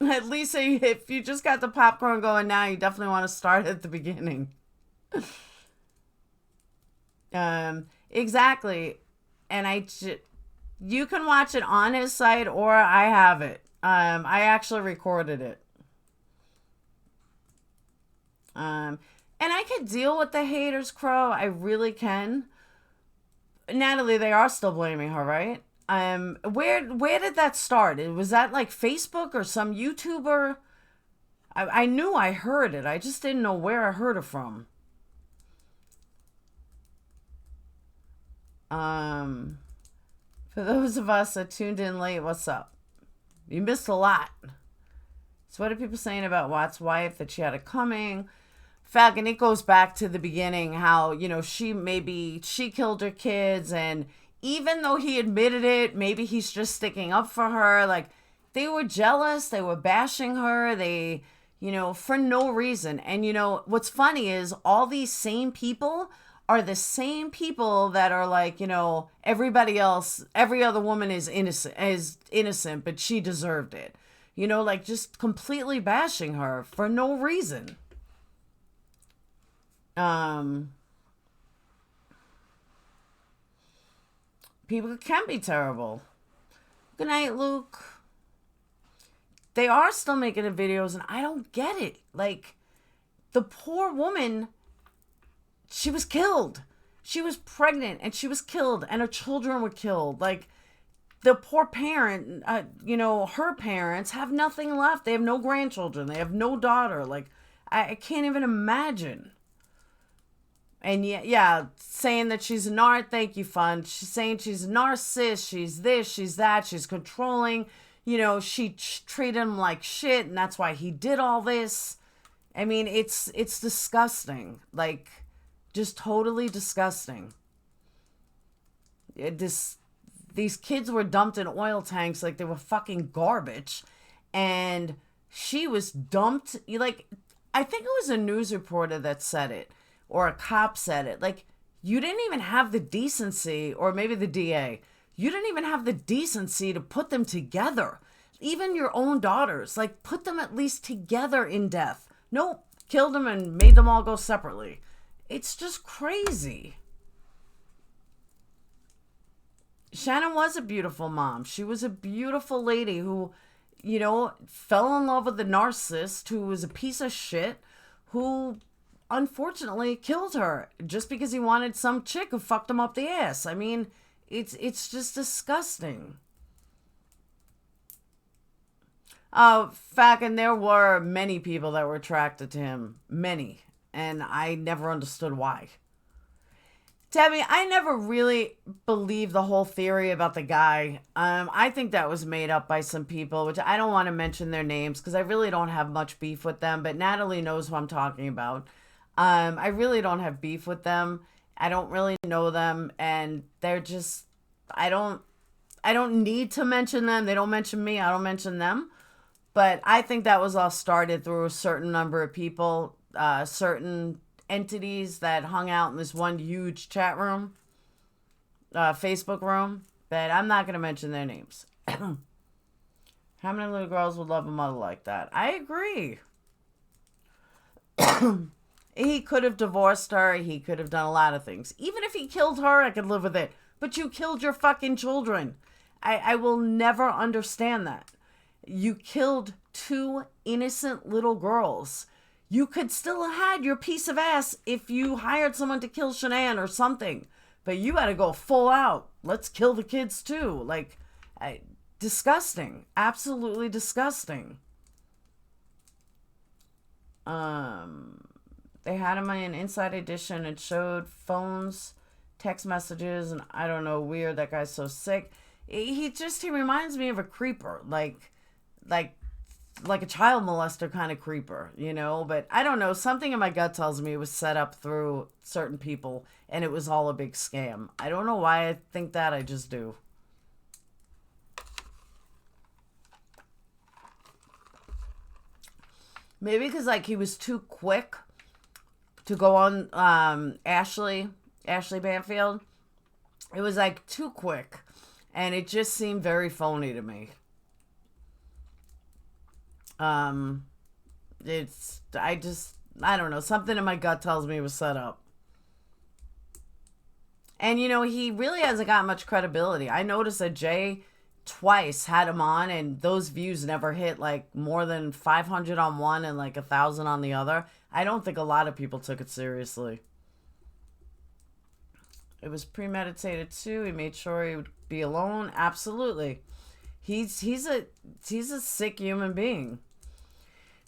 At least if you just got the popcorn going now, you definitely want to start at the beginning. Exactly. And you can watch it on his site, or I have it. I actually recorded it. And I can deal with the haters, Crow. I really can. Natalie, they are still blaming her, right? Where did that start? Was that Facebook or some YouTuber? I knew I heard it. I just didn't know where I heard it from. Um, for those of us that tuned in late, what's up? You missed a lot. So what are people saying about Watt's wife, that she had it coming? Fact, and it goes back to the beginning, how, you know, she killed her kids, and even though he admitted it, maybe he's just sticking up for her. Like, they were jealous, they were bashing her, they, you know, for no reason. And, you know, what's funny is all these same people are the same people that are like, you know, everybody else, every other woman is innocent, but she deserved it. You know, like, just completely bashing her for no reason. People can be terrible. Good night, Luke. They are still making the videos, and I don't get it. Like, the poor woman, she was killed. She was pregnant, and she was killed, and her children were killed. Like, the poor parent, you know, her parents have nothing left. They have no grandchildren. They have no daughter. Like, I can't even imagine. And yeah, saying that she's a thank you, Fun. She's saying she's a narcissist, she's this, she's that, she's controlling. You know, she treated him like shit, and that's why he did all this. I mean, it's disgusting. Like, just totally disgusting. These kids were dumped in oil tanks like they were fucking garbage. And she was dumped. Like, I think it was a news reporter that said it, or a cop said it. Like, you didn't even have the decency, or maybe the DA, you didn't even have the decency to put them together. Even your own daughters, like, put them at least together in death. Nope, killed them and made them all go separately. It's just crazy. Shannon was a beautiful mom. She was a beautiful lady who, you know, fell in love with the narcissist who was a piece of shit, who unfortunately killed her just because he wanted some chick who fucked him up the ass. I mean, it's just disgusting. Fact, and there were many people that were attracted to him. Many. And I never understood why. Debbie, I never really believed the whole theory about the guy. I think that was made up by some people, which I don't want to mention their names because I really don't have much beef with them. But Natalie knows who I'm talking about. I really don't have beef with them. I don't really know them, and they're just, I don't need to mention them. They don't mention me. I don't mention them. But I think that was all started through a certain number of people, certain entities that hung out in this one huge chat room, Facebook room. But I'm not going to mention their names. How many little girls would love a mother like that? I agree. He could have divorced her. He could have done a lot of things. Even if he killed her, I could live with it. But you killed your fucking children. I will never understand that. You killed 2 innocent little girls. You could still have had your piece of ass if you hired someone to kill Shanann or something. But you had to go full out. Let's kill the kids too. Like, disgusting. Absolutely disgusting. They had him in an Inside Edition. It showed phones, text messages, and I don't know, weird. That guy's so sick. He reminds me of a creeper, like a child molester kind of creeper, you know. But I don't know. Something in my gut tells me it was set up through certain people, and it was all a big scam. I don't know why I think that. I just do. Maybe because, like, he was too quick to go on Ashley Banfield. It was, like, too quick. And it just seemed very phony to me. I don't know. Something in my gut tells me it was set up. And, you know, he really hasn't got much credibility. I noticed that Jay twice had him on, and those views never hit, like, more than 500 on one and, like, 1,000 on the other. I don't think a lot of people took it seriously. It was premeditated, too. He made sure he would be alone. Absolutely. He's a sick human being.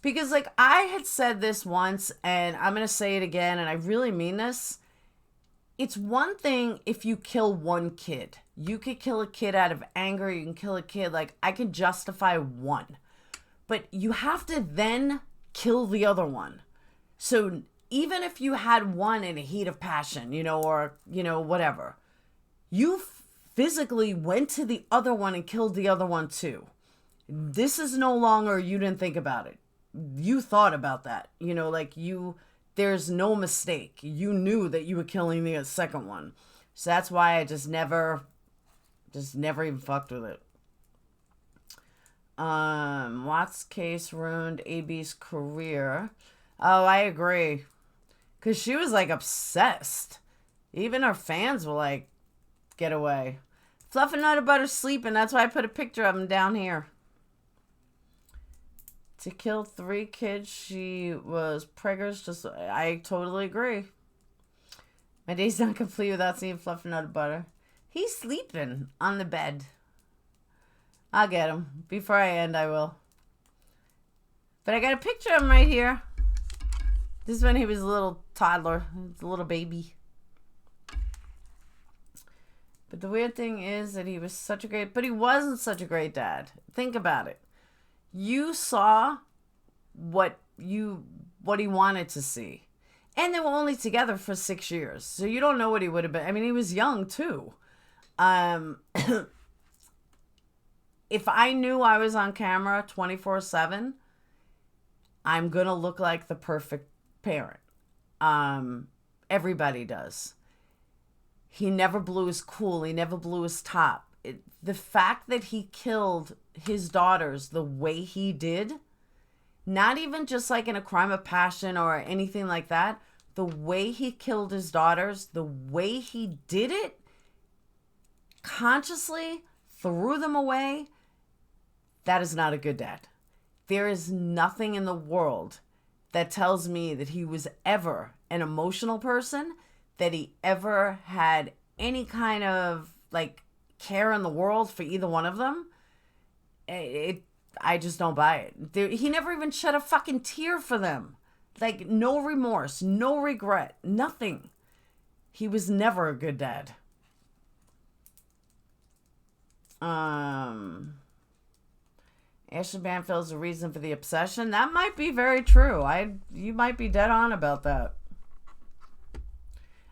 Because, like, I had said this once, and I'm going to say it again, and I really mean this. it's one thing if you kill one kid. You could kill a kid out of anger. You can kill a kid. Like, I can justify one. But you have to then kill the other one. So even if you had one in a heat of passion, or, whatever, you physically went to the other one and killed the other one too. This is no longer, you didn't think about it. You thought about that. There's no mistake. You knew that you were killing the second one. So that's why I just never even fucked with it. Watt's case ruined AB's career. Oh, I agree. Because she was, obsessed. Even her fans were like, get away. Fluff and Nutter Butter's sleeping. That's why I put a picture of him down here. To kill 3 kids, she was preggers. I totally agree. My day's not complete without seeing Fluff and Nutter Butter. He's sleeping on the bed. I'll get him. Before I end, I will. But I got a picture of him right here. This is when he was a little toddler. A little baby. But the weird thing is that he was such a great... But he wasn't such a great dad. Think about it. You saw what he wanted to see. And they were only together for 6 years. So you don't know what he would have been. I mean, he was young too. If I knew I was on camera 24/7, I'm going to look like the perfect parent. Everybody does. He never blew his cool. He never blew his top. The fact that he killed his daughters the way he did, not even just like in a crime of passion or anything like that, the way he killed his daughters, the way he did it, consciously threw them away, that is not a good dad. There is nothing in the world that tells me that he was ever an emotional person, that he ever had any kind of care in the world for either one of them. I just don't buy it. He never even shed a fucking tear for them. No remorse, no regret, nothing. He was never a good dad. Ashley Banfield's the reason for the obsession. That might be very true. You might be dead on about that.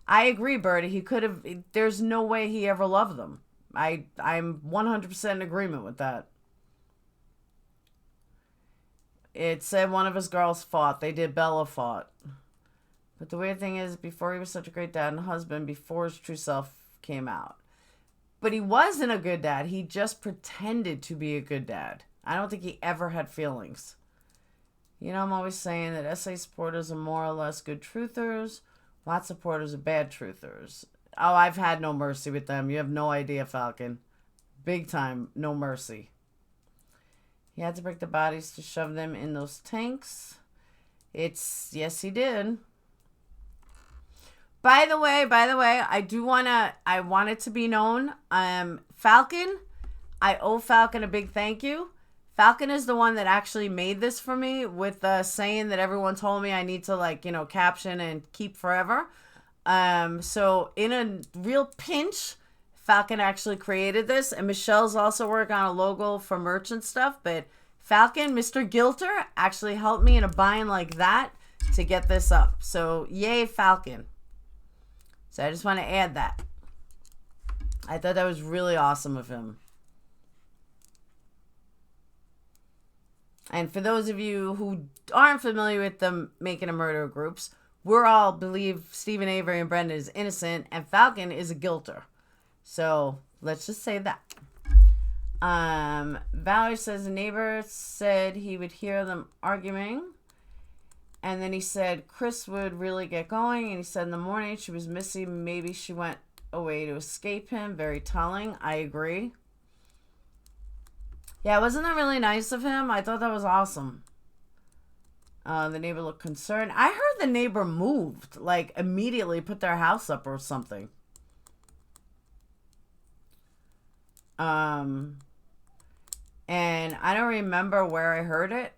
I agree, Bertie. He could have... There's no way he ever loved them. I'm 100% in agreement with that. It said one of his girls fought. They did. Bella fought. But the weird thing is, before he was such a great dad and husband, before his true self came out. But he wasn't a good dad. He just pretended to be a good dad. I don't think he ever had feelings. I'm always saying that SA supporters are more or less good truthers. Watt supporters are bad truthers. Oh, I've had no mercy with them. You have no idea, Falcon. Big time, no mercy. He had to break the bodies to shove them in those tanks. Yes, he did. By the way, I want it to be known, Falcon, I owe Falcon a big thank you. Falcon is the one that actually made this for me with the saying that everyone told me I need to caption and keep forever. So in a real pinch, Falcon actually created this, and Michelle's also working on a logo for merch and stuff, but Falcon, Mr. Gilter, actually helped me in a bind like that to get this up. So yay, Falcon. So I just want to add that. I thought that was really awesome of him. And for those of you who aren't familiar with the Making a Murderer groups, we're all believe Stephen Avery and Brendan is innocent, and Falcon is a guilter. So let's just say that. Valerie says a neighbor said he would hear them arguing. And then he said Chris would really get going. And he said in the morning she was missing. Maybe she went away to escape him. Very telling. I agree. Yeah, wasn't that really nice of him? I thought that was awesome. The neighbor looked concerned. I heard the neighbor moved. Immediately put their house up or something. And I don't remember where I heard it.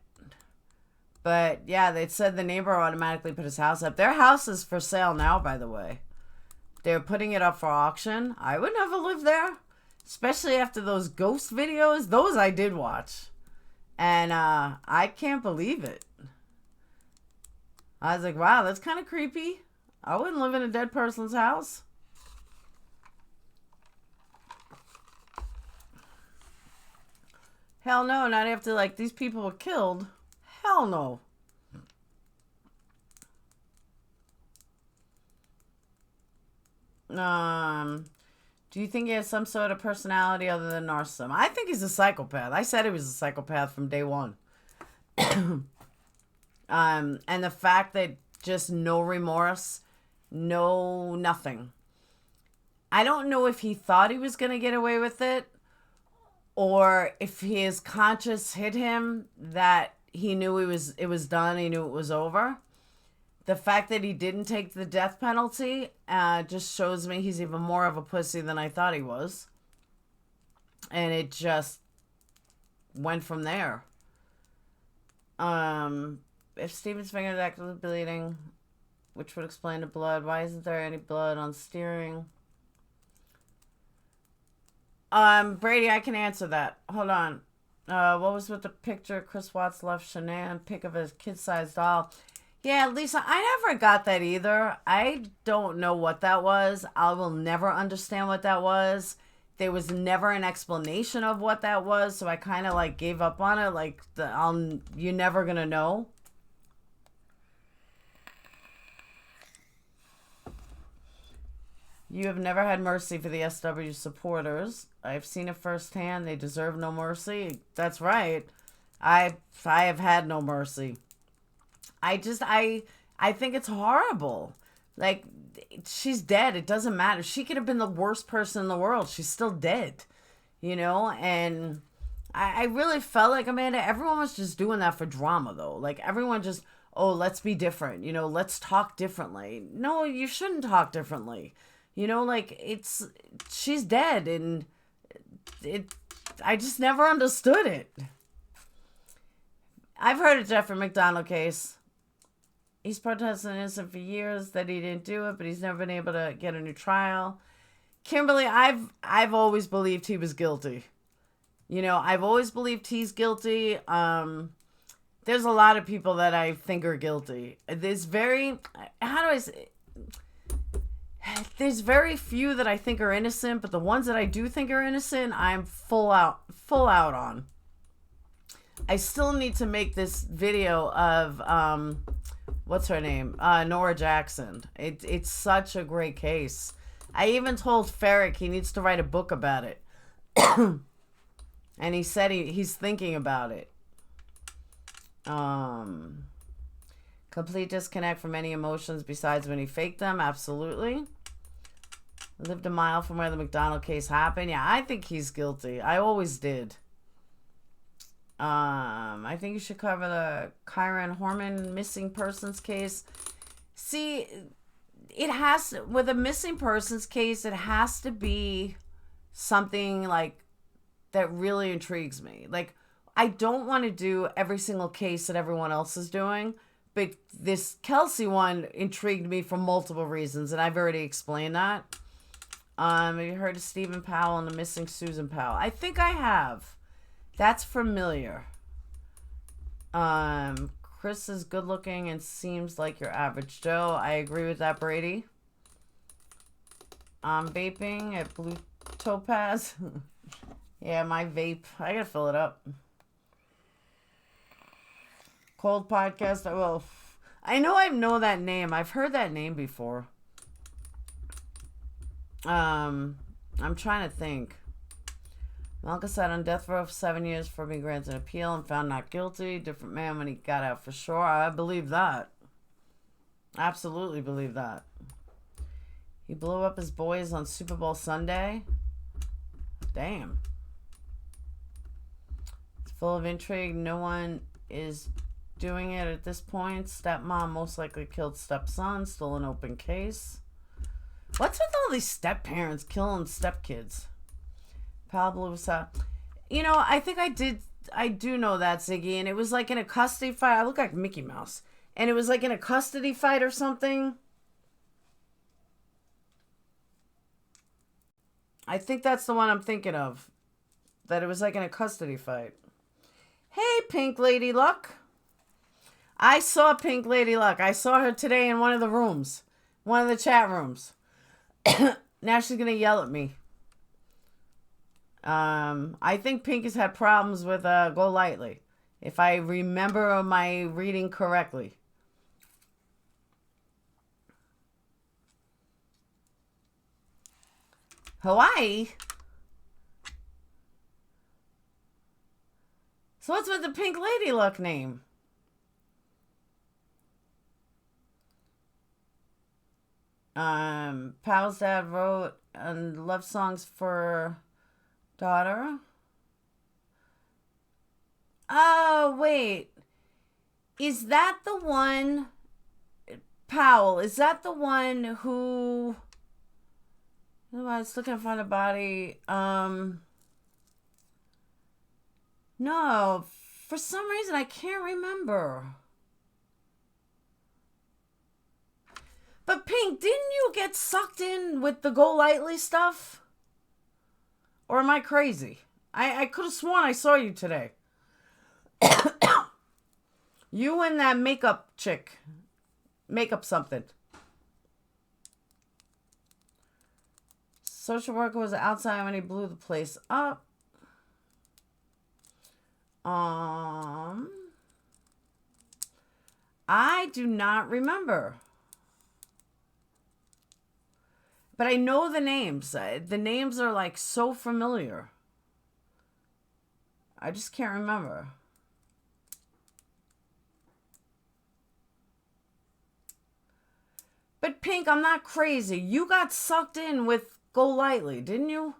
But yeah, they said the neighbor automatically put his house up. Their house is for sale now, by the way. They're putting it up for auction. I would never live there, especially after those ghost videos. Those I did watch. And I can't believe it. I was like, wow, that's kind of creepy. I wouldn't live in a dead person's house. Hell no, not after, like, these people were killed. Hell no. Do you think he has some sort of personality other than narcissism? I think he's a psychopath. I said he was a psychopath from day one. And the fact that just no remorse, no nothing. I don't know if he thought he was going to get away with it, or if his conscience hit him that he knew it was done, he knew it was over. The fact that he didn't take the death penalty just shows me he's even more of a pussy than I thought he was. And it just went from there. If Steven's finger is actively bleeding, which would explain the blood, why isn't there any blood on steering? Brady, I can answer that. Hold on. What was with the picture Chris Watts left Shanann pic of his kid-sized doll? Yeah, Lisa, I never got that either. I don't know what that was. I will never understand what that was. There was never an explanation of what that was, so I kind of like gave up on it. Like, you're never gonna know. You have never had mercy for the SW supporters. I've seen it firsthand. They deserve no mercy. That's right. I have had no mercy. I think it's horrible. Like, she's dead. It doesn't matter. She could have been the worst person in the world. She's still dead, you know? And I really felt like, Amanda, everyone was just doing that for drama, though. Like, everyone just, oh, let's be different. You know, let's talk differently. No, you shouldn't talk differently. You know, like, she's dead, and I just never understood it. I've heard of Jeffrey McDonald case. He's protested innocent for years that he didn't do it, but he's never been able to get a new trial. Kimberly, I've always believed he was guilty. You know, I've always believed he's guilty. There's a lot of people that I think are guilty. There's very few that I think are innocent, but the ones that I do think are innocent, I'm full out on. I still need to make this video of what's her name? Nora Jackson. It's such a great case. I even told Ferrick he needs to write a book about it. And he said he's thinking about it. Complete disconnect from any emotions besides when he faked them. Absolutely. Lived a mile from where the McDonald case happened. Yeah, I think he's guilty. I always did. I think you should cover the Kyron Horman missing persons case. See, with a missing persons case, it has to be something like that really intrigues me. Like, I don't want to do every single case that everyone else is doing, but this Kelsey one intrigued me for multiple reasons, and I've already explained that. Have you heard of Stephen Powell and the missing Susan Powell? I think I have. That's familiar. Chris is good looking and seems like your average Joe. I agree with that, Brady. Vaping at Blue Topaz. Yeah, my vape. I gotta fill it up. Cold podcast. Well, I know I know that name. I've heard that name before. I'm trying to think. Malka sat on death row for 7 years for being granted an appeal and found not guilty. Different man when he got out for sure. I believe that. Absolutely believe that. He blew up his boys on Super Bowl Sunday. Damn. It's full of intrigue. No one is doing it at this point. Stepmom most likely killed stepson. Still an open case. What's with all these step-parents killing stepkids? Pablo was you know, I think I do know that, Ziggy, and it was like in a custody fight. I look like Mickey Mouse. And it was like in a custody fight or something. I think that's the one I'm thinking of. That it was like in a custody fight. Hey, Pink Lady Luck. I saw Pink Lady Luck. I saw her today in one of the rooms. One of the chat rooms. Now she's going to yell at me. I think Pink has had problems with Golightly. If I remember my reading correctly. Hawaii? So what's with the Pink Lady Luck name? Pal's dad wrote love songs for daughter. Oh, wait. Is that the one, Powell, is that the one who, I was looking for the body. No, for some reason I can't remember. But Pink, didn't you get sucked in with the Golightly stuff? Or am I crazy? I could have sworn I saw you today. You and that makeup chick. Makeup something. Social worker was outside when he blew the place up. I do not remember. But I know the names. The names are like so familiar. I just can't remember. But Pink, I'm not crazy. You got sucked in with Golightly, didn't you?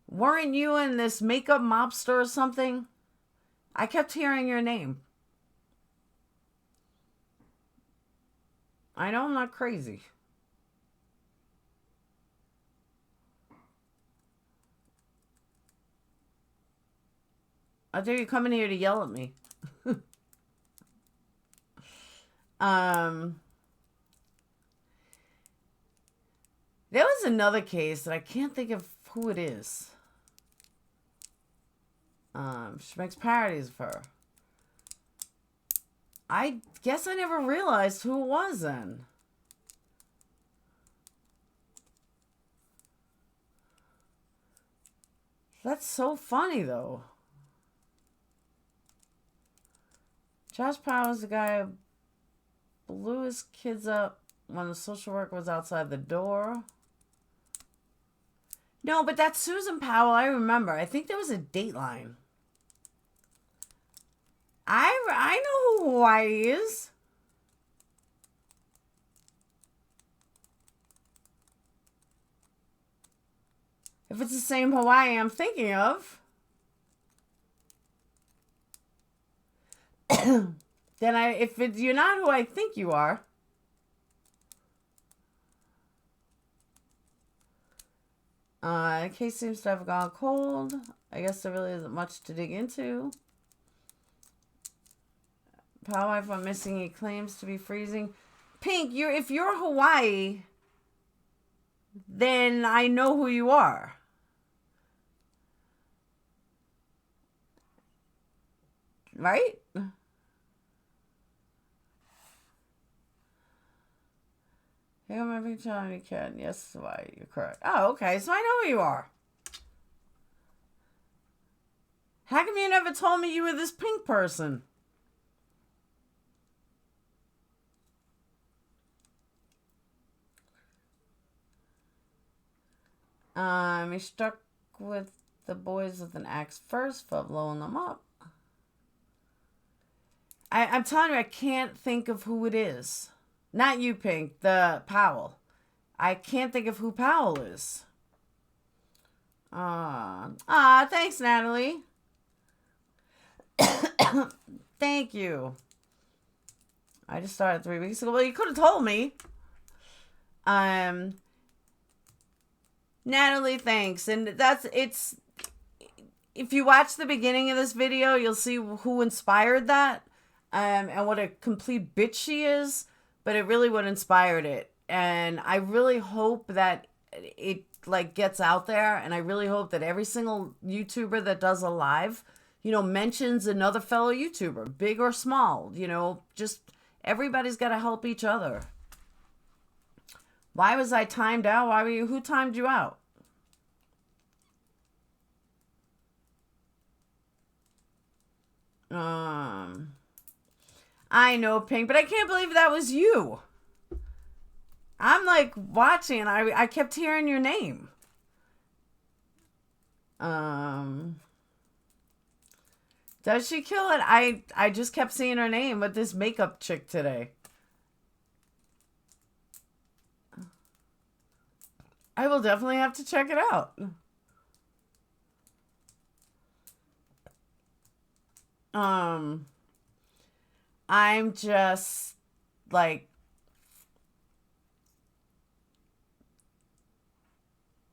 Weren't you in this makeup mobster or something? I kept hearing your name. I know I'm not crazy. I think you're coming here to yell at me. There was another case that I can't think of who it is. She makes parodies of her. I guess I never realized who it was then. That's so funny, though. Josh Powell is the guy who blew his kids up when the social worker was outside the door. No, but that's Susan Powell. I remember. I think there was a Dateline. I know who Hawaii is. If it's the same Hawaii I'm thinking of, then you're not who I think you are. The case seems to have gone cold. I guess there really isn't much to dig into. Power wife went missing. He claims to be freezing. Pink, if you're Hawaii, then I know who you are. Right? Hey, I'm every time you can. Yes, why? You're correct. Oh, okay. So I know who you are. How come you never told me you were this Pink person? He struck with the boys with an axe first for blowing them up. I'm telling you, I can't think of who it is. Not you, Pink. The Powell. I can't think of who Powell is. Thanks, Natalie. Thank you. I just started 3 weeks ago. Well, you could have told me. Natalie, thanks. And it's if you watch the beginning of this video, you'll see who inspired that. And what a complete bitch she is. But it really what inspired it. And I really hope that it like gets out there, and I really hope that every single YouTuber that does a live, mentions another fellow YouTuber, big or small, just everybody's got to help each other. Why was I timed out? Who timed you out? I know, Pink, but I can't believe that was you. I'm like watching, and I kept hearing your name. Does she kill it? I just kept seeing her name with this makeup chick today. I will definitely have to check it out. I'm just like,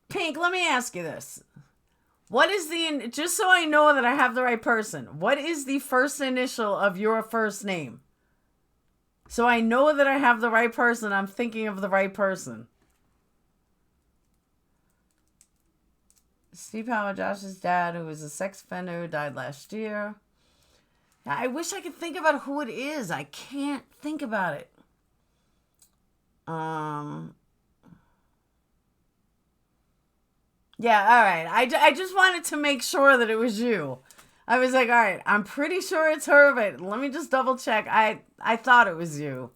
Pink, let me ask you this. What is just so I know that I have the right person, what is the first initial of your first name? So I know that I have the right person. I'm thinking of the right person. Steve Howard, Josh's dad, who was a sex offender, who died last year. I wish I could think about who it is. I can't think about it. Yeah, all right. I just wanted to make sure that it was you. I was like, all right, I'm pretty sure it's her, but let me just double check. I thought it was you.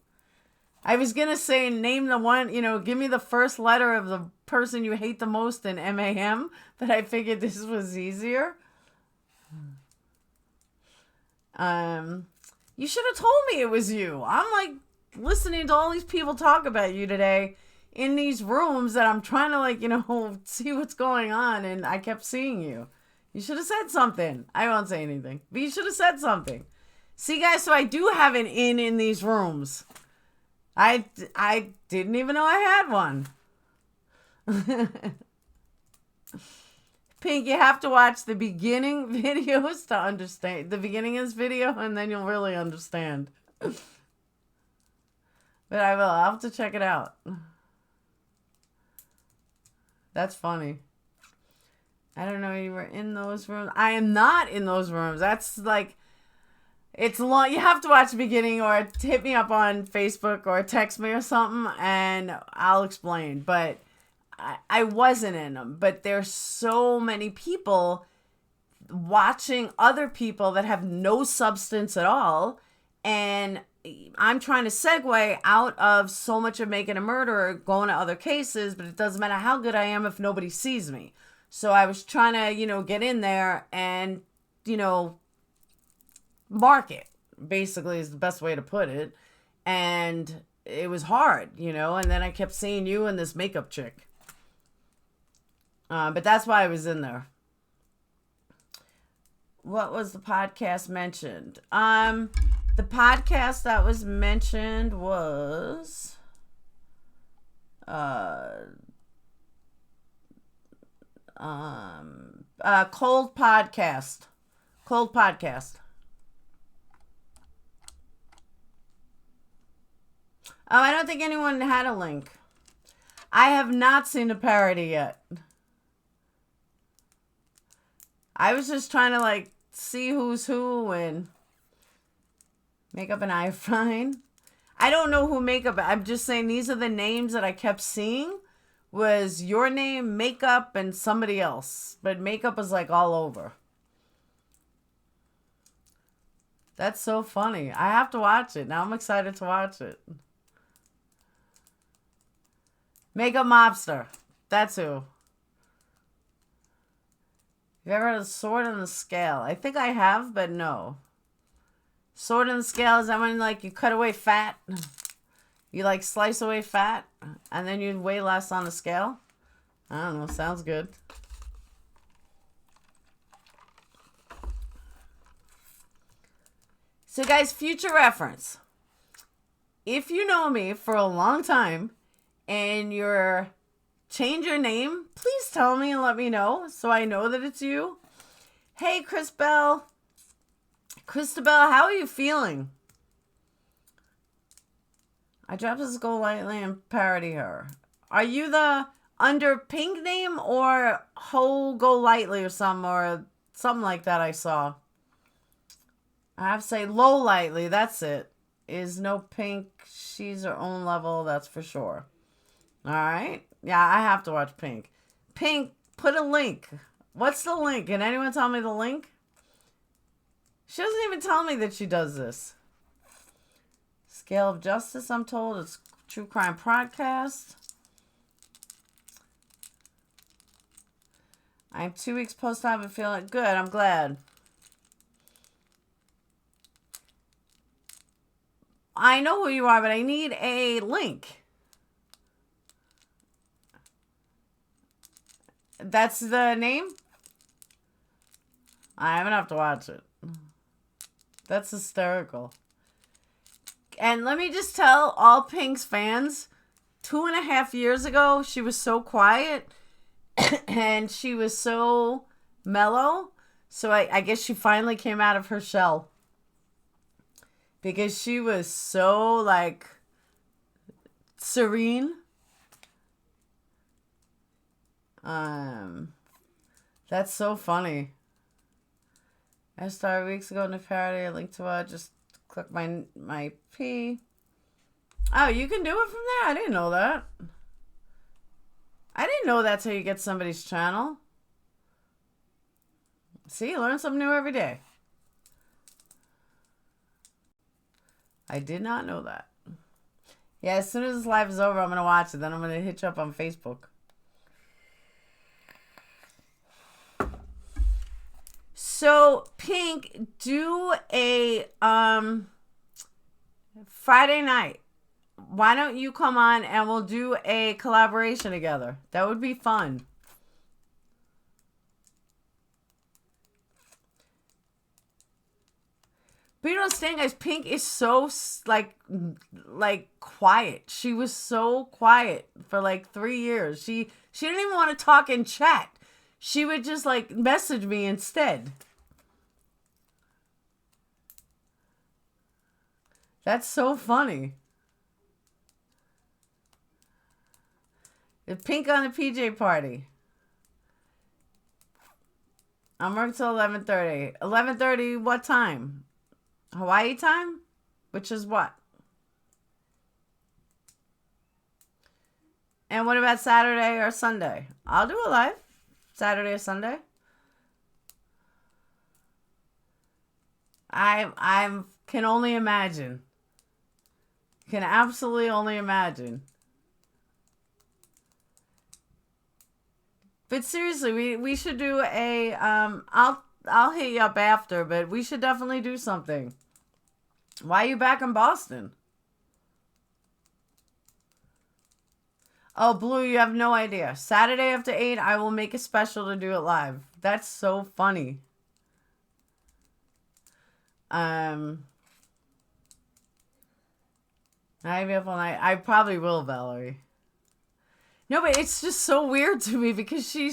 I was going to say, name the one, give me the first letter of the person you hate the most in MAM, but I figured this was easier. You should have told me it was you. I'm like listening to all these people talk about you today in these rooms that I'm trying to see what's going on, and I kept seeing you. You should have said something. I won't say anything, but you should have said something. See, guys, so I do have an in these rooms. I didn't even know I had one. Pink, you have to watch the beginning videos to understand. The beginning of this video, and then you'll really understand. But I will. I'll have to check it out. That's funny. I don't know. You were in those rooms. I am not in those rooms. That's like, it's long. You have to watch the beginning, or hit me up on Facebook, or text me or something, and I'll explain. But I wasn't in them. But there's so many people watching other people that have no substance at all, and I'm trying to segue out of so much of Making a Murderer, going to other cases, but it doesn't matter how good I am if nobody sees me. So I was trying to, get in there and, market, basically, is the best way to put it. And it was hard, and then I kept seeing you and this makeup chick. But that's why I was in there. What was the podcast mentioned? The podcast that was mentioned was Cold Podcast. Cold Podcast. Oh, I don't think anyone had a link. I have not seen a parody yet. I was just trying to see who's who and Makeup and I fine. I don't know who Makeup. I'm just saying these are the names that I kept seeing. Was your name, Makeup, and somebody else. But Makeup was all over. That's so funny. I have to watch it. Now I'm excited to watch it. Makeup Mobster. That's who. Have you ever heard of Sword and the Scale? I think I have, but no. Sword and the Scale, is that when you cut away fat? You slice away fat and then you weigh less on the scale? I don't know. Sounds good. So guys, future reference. If you know me for a long time and you're change your name, please tell me and let me know so I know that it's you. Hey, Christabel, how are you feeling? I dropped this Golightly and parody her. Are you the under pink name or Golightly or something like that I saw. I have to say Lowlightly, that's it. Is no pink. She's her own level, that's for sure. Alright? Yeah, I have to watch Pink. Pink, put a link. What's the link? Can anyone tell me the link? She doesn't even tell me that she does this. Scale of Justice, I'm told. It's True Crime Podcast. I'm 2 weeks post-op and feeling good. I'm glad. I know who you are, but I need a link. That's the name? I'm gonna have to watch it. That's hysterical. And let me just tell all Pink's fans, 2.5 years ago, she was so quiet and she was so mellow. So I guess she finally came out of her shell. Because she was so, like, serene. That's so funny. I started weeks ago in the parody. I linked to it. Just click my P. Oh, you can do it from there? I didn't know that. I didn't know that's how you get somebody's channel. See, you learn something new every day. I did not know that. Yeah, as soon as this live is over, I'm going to watch it. Then I'm going to hit you up on Facebook. So, Pink, do a Friday night. Why don't you come on and we'll do a collaboration together? That would be fun. But you don't understand, guys, Pink is so, like quiet. She was so quiet for, like, 3 years. She didn't even want to talk and chat. She would just, like, message me instead. That's so funny. The Pink on the PJ party. I'm working till 11:30. 11:30, what time? Hawaii time? Which is what? And what about Saturday or Sunday? I'll do a live. Saturday or Sunday. I can only imagine. Can absolutely only imagine. But seriously, we should do a I'll hit you up after, but we should definitely do something. Why are you back in Boston? Oh, Blue, you have no idea. Saturday after 8, I will make a special to do it live. That's so funny. I probably will, Valerie. No, but it's just so weird to me because she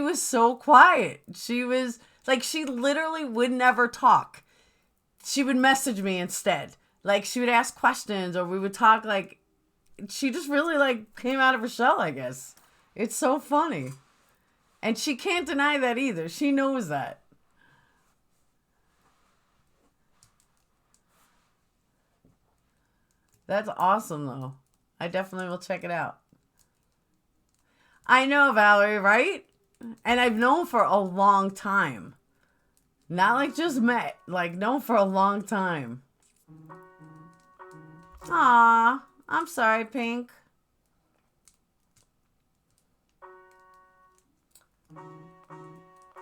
was so quiet. She was like, she literally would never talk. She would message me instead. Like, she would ask questions or we would talk. Like, she just really, like, came out of her shell, I guess. It's so funny. And she can't deny that either. She knows that. That's awesome, though. I definitely will check it out. I know, Valerie, right? And I've known for a long time. Not like just met. Like, known for a long time. Aw, I'm sorry, Pink.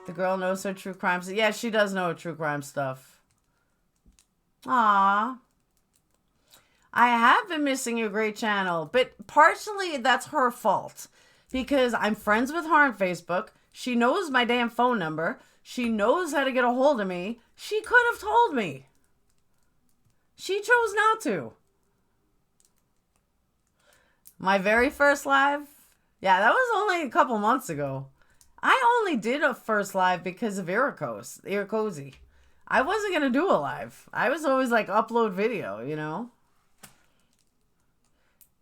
The girl knows her true crime stuff. Yeah, she does know her true crime stuff. Aw. I have been missing a great channel, but partially that's her fault. Because I'm friends with her on Facebook. She knows my damn phone number. She knows how to get a hold of me. She could have told me. She chose not to. My very first live? Yeah, that was only a couple months ago. I only did a first live because of Irakozy. I wasn't going to do a live. I was always like upload video, you know?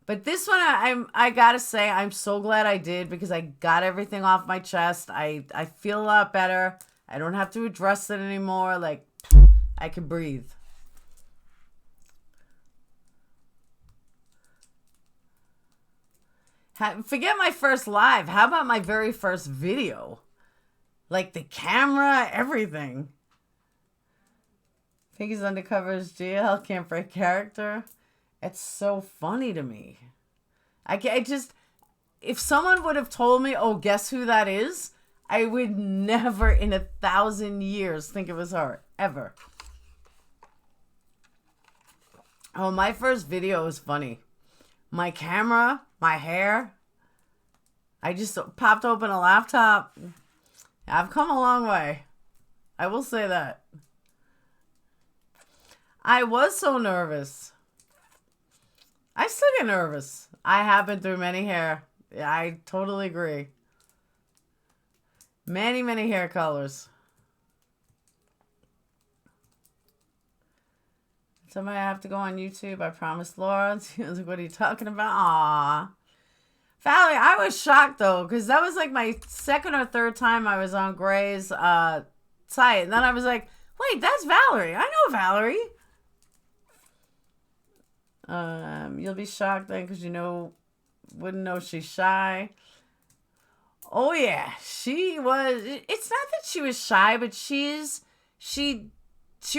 But this one, I gotta say, I'm so glad I did because I got everything off my chest. I feel a lot better. I don't have to address it anymore. Like, I can breathe. Forget my first live. How about my very first video? Like the camera, everything. Piggy's undercover as GL, can't break character. It's so funny to me. I just, if someone would have told me, oh, guess who that is? I would never in 1,000 years think it was her. Ever. Oh, my first video was funny. My camera, my hair. I just popped open a laptop. I've come a long way. I will say that. I was so nervous. I still get nervous. I have been through many hair. I totally agree. Many, many hair colors. Somebody have to go on YouTube. I promised Laura. What are you talking about? Aww. Valerie, I was shocked though, because that was like my second or third time I was on Gray's site. And then I was like, wait, that's Valerie. I know Valerie. You'll be shocked then because wouldn't know she's shy. Oh yeah, she was. It's not that she was shy, but she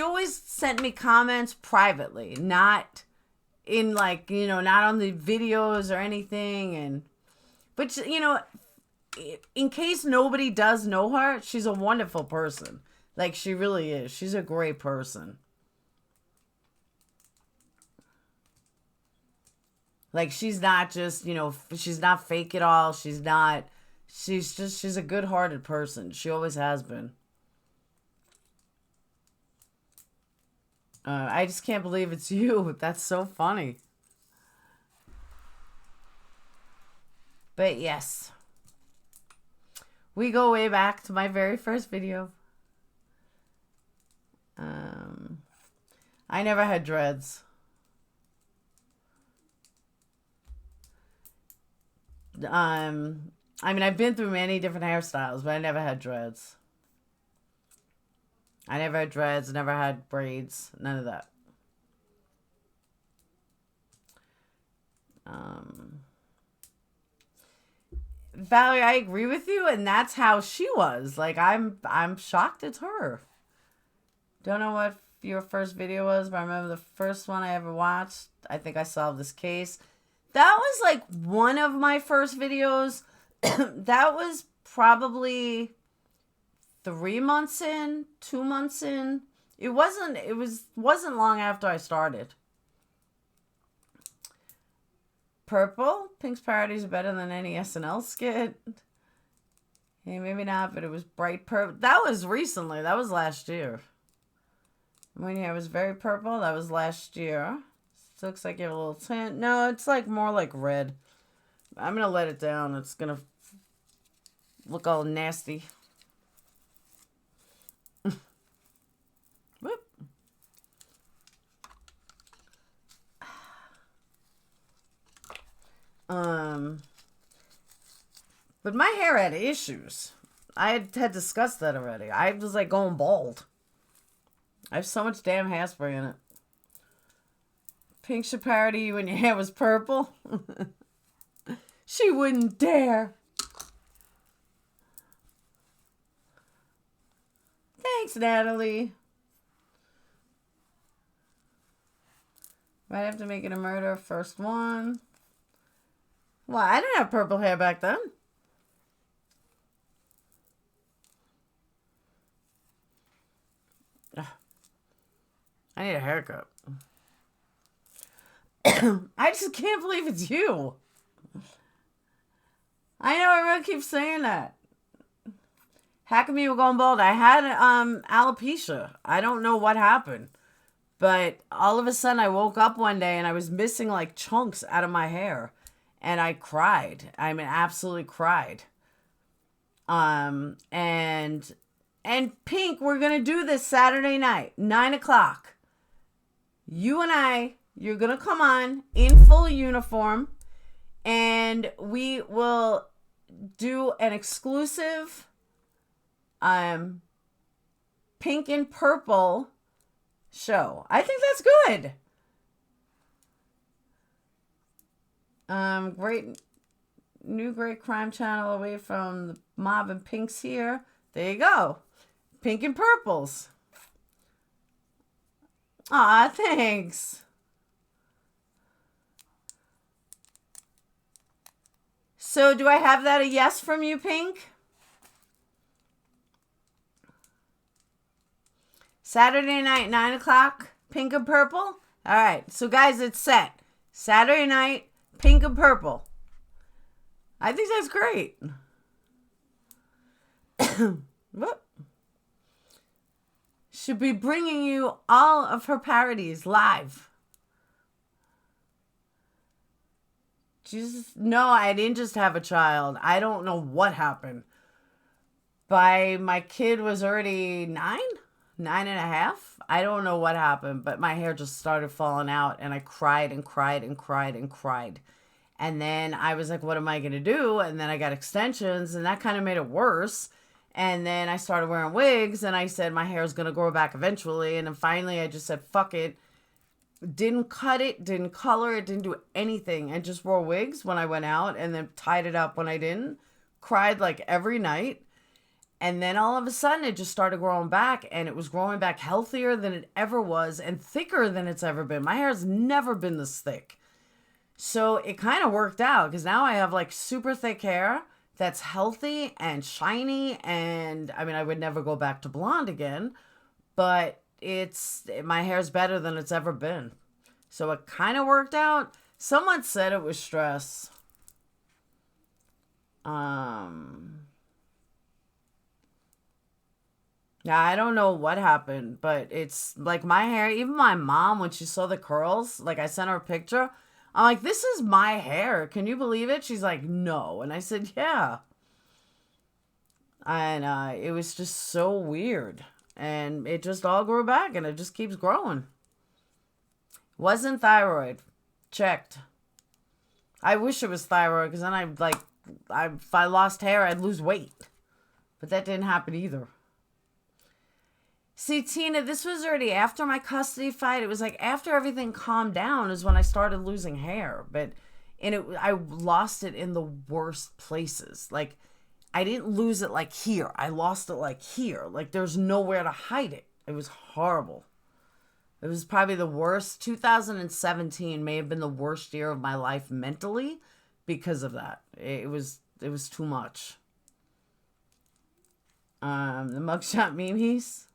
always sent me comments privately, not in like, not on the videos or anything. But in case nobody does know her, she's a wonderful person. Like, she really is. She's a great person. Like, she's not just, she's not fake at all. She's a good-hearted person. She always has been. I just can't believe it's you. That's so funny. But yes. We go way back to my very first video. I never had dreads. I mean, I've been through many different hairstyles, but I never had dreads. I never had dreads, never had braids, none of that. Valerie, I agree with you, and that's how she was. Like, I'm shocked it's her. Don't know what your first video was, but I remember the first one I ever watched. I think I solved this case. That was like one of my first videos. That was probably 3 months in, 2 months in. It wasn't long after I started. Purple, Pink's Parodies are better than any SNL skit. Hey, maybe not, but it was bright purple. That was recently. That was last year. When your hair was very purple, that was last year. Looks like you have a little tint. No, it's like more like red. I'm going to let it down. It's going to look all nasty. Whoop. But my hair had issues. I had discussed that already. I was like going bald. I have so much damn hairspray in it. Pink should parody you when your hair was purple. She wouldn't dare. Thanks, Natalie. Might have to make it a murder. First one. Well, I didn't have purple hair back then. Ugh. I need a haircut. I just can't believe it's you. I know everyone keeps saying that. How come you were going bald? I had alopecia. I don't know what happened. But all of a sudden I woke up one day and I was missing like chunks out of my hair. And I cried. I mean, absolutely cried. And Pink, we're going to do this Saturday night, 9 o'clock. You and I, you're going to come on in full uniform. And we will do an exclusive pink and purple show. I think that's good. Great crime channel away from the mob and pinks here. There you go. Pink and purples. Aw, thanks. So do I have that a yes from you, Pink? Saturday night, 9 o'clock, pink and purple? All right. So, guys, it's set. Saturday night, pink and purple. I think that's great. Whoop. Should be bringing you all of her parodies live. Jesus, no, I didn't just have a child. I don't know what happened. My kid was already 9.5. I don't know what happened, but my hair just started falling out, and I cried and cried and cried and cried. And then I was like, what am I going to do? And then I got extensions, and that kind of made it worse. And then I started wearing wigs, and I said my hair is going to grow back eventually. And then finally I just said, fuck it. Didn't cut it, didn't color it, didn't do anything, and just wore wigs when I went out, and then tied it up when I didn't. Cried like every night. And then all of a sudden it just started growing back, and it was growing back healthier than it ever was and thicker than it's ever been. My hair's never been this thick. So it kind of worked out, because now I have like super thick hair that's healthy and shiny, and I mean, I would never go back to blonde again, but my hair's better than it's ever been. So it kind of worked out. Someone said it was stress. Yeah, I don't know what happened, but it's like my hair, even my mom, when she saw the curls, like I sent her a picture, I'm like, this is my hair. Can you believe it? She's like, no. And I said, yeah. And it was just so weird. And it just all grew back, and it just keeps growing. Wasn't thyroid. Checked. I wish it was thyroid, because then if I lost hair, I'd lose weight. But that didn't happen either. See, Tina, this was already after my custody fight. It was like after everything calmed down is when I started losing hair. I lost it in the worst places. Like, I didn't lose it like here. I lost it like here. Like, there's nowhere to hide it. It was horrible. It was probably the worst. 2017 may have been the worst year of my life mentally because of that. It was too much. The mugshot memes.